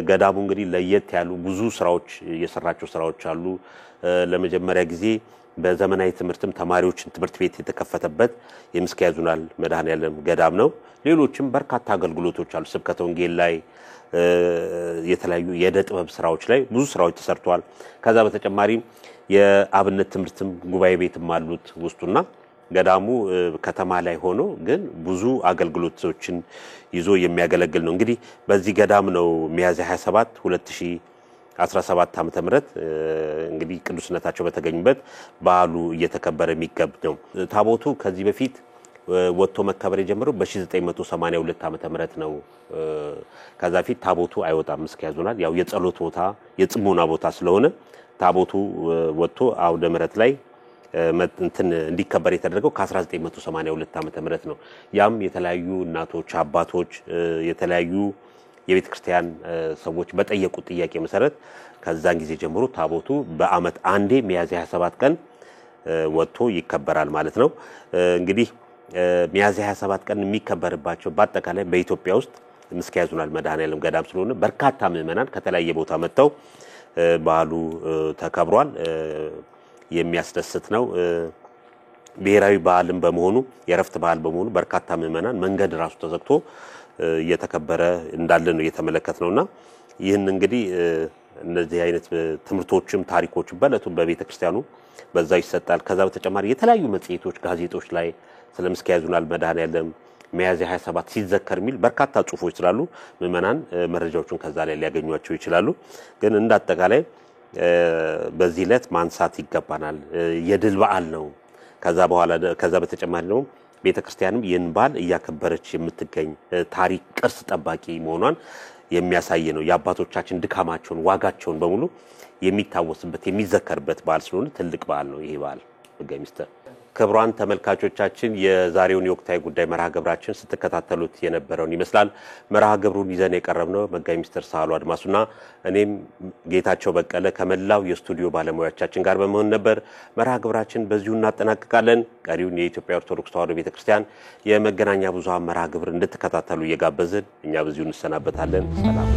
ገዳሙ እንግዲህ ለየት ያሉ ብዙ ስራዎች የሰራቸው ስራዎች አሉ ለመጀመሪያ ጊዜ በዘመናዊ ትምህርትም ተማሪዎችን ትምህርት ቤት የተከፈተበት የምስካየ ኅዙናን መድኃኔዓለም ገዳም ነው ሌሎችም በርካታ አገልግሎቶች አሉ ስብከተ ወንጌል ላይ የተለያዩ የዕደ ጥበብ ስራዎች ላይ ብዙ ስራዎች ተሰርተዋል ከዛ በተጨማሪ የአብነት ትምህርትም ጉባኤ ቤትም አሉት ውስጡና ገዳሙ ከተማ ላይ ሆኖ ግን ብዙ አገልግሎቶችን ይዞ የሚያገለግል ነው እንግዲህ በዚህ ገዳም ነው ሚያዝያ 27 2017 ዓመተ ምህረት እንግዲህ ቅዱስነታቸው በተገኙበት በዓሉ እየተከበረ የሚገብ ነው ታቦቱ ከዚህ በፊት ወጥቶ መከበር የጀመረው በ1982 ዓመተ ምህረት ነው ከዛ ፊት ታቦቱ አይወጣም ምስካየ ኅዙናን ያው የጸሎት ቦታ የጽሞና ቦታ ስለሆነ ታቦቱ ወጥቶ አውደ ምህረት ላይ እንዲከበር የተደረገው ከ1982 ዓመተ ምህረት ነው ያም የተለያዩ እናቶች አባቶች የተለያዩ የቤተ ክርስቲያን ሰዎች በጠየቁት ጥያቄ መሰረት ከዛን ጊዜ ጀምሮ ታቦቱ በአመት አንዴ ሚያዝያ 27 ቀን ወጥቶ ይከበራል ማለት ነው እንግዲህ ሚያዝያ 27 ቀን የሚከበርባቸው በአጠቃላይ በኢትዮጵያ ውስጥ ምስካየ ኅዙናን መድኃኔዓለም ገዳም ስለሆነ በርካታ ምእመናን ከተለያየ ቦታ መጥተው በዓሉ ተከብሯል የሚያስደስት ነው ብሔራዊ በዓልም በመሆኑ የረፍት በዓል በመሆኑ በርካታ ምእመናን መንገድ ራሱ ተዘግቶ እየተከበረ እንዳለ ነው የተመለከትነውና ይህን እንግዲህ እነዚህ አይነት ትምርቶችም ታሪኮችም በለቱም በቤተክርስቲያኑ በዛ ይሰጣል ከዛ በተጨማሪ የተለያዩ መጽሔቶች ጋዜጦች ላይ ስለምስኪያዙናል መድኃኔዓለም ሚያዝያ 27 ሲዘከር ሚል በርካታ ጽሁፎች ስላሉ ምዕመናን መረጃዎችን ከዛ ላይ ሊያገኙዋቸው ይችላሉ ግን እንደ አጠቃላይ በዚህ ዕለት ማንሳት ይገባናል የድል በዓል ነው ከዛ በተጨማሪ ነው ቤተክርስቲያንም ይህን በዓል እያከበረች የምትገኝ ታሪክ ቅርስ ጠባቂ መሆኗን የሚያሳይ ነው የአባቶቻችን ድካማቸውን ዋጋቸውን በሙሉ የሚታወስበት የሚዘከርበት በዓል ስለሆነ ትልቅ በዓል ነው ይሄ በዓል መጋቢ ሚስተር ክብሯን ተመልካቾቻችን የዛሬውን የወቅታዊ ጉዳይ መርሃ ግብራችን ስትከታተሉት የነበረውን ይመስላል መርሃ ግብሩን ይዘን የቀረብነው መጋቢ ሚስተር ሳህሉ አድማሱና እኔም ጌታቸው በቀለ ከመላው የስቱዲዮ ባለሙያዎቻችን ጋር በመሆን ነበር መርሃ ግብራችን በዚሁ እናጠናቅቃለን ቀሪውን የኢትዮጵያ ኦርቶዶክስ ተዋሕዶ ቤተክርስቲያን የመገናኛ ብዙሃን መርሃ ግብር እንድትከታተሉ እየጋበዝን እኛ በዚሁ እንሰናበታለን ሰላም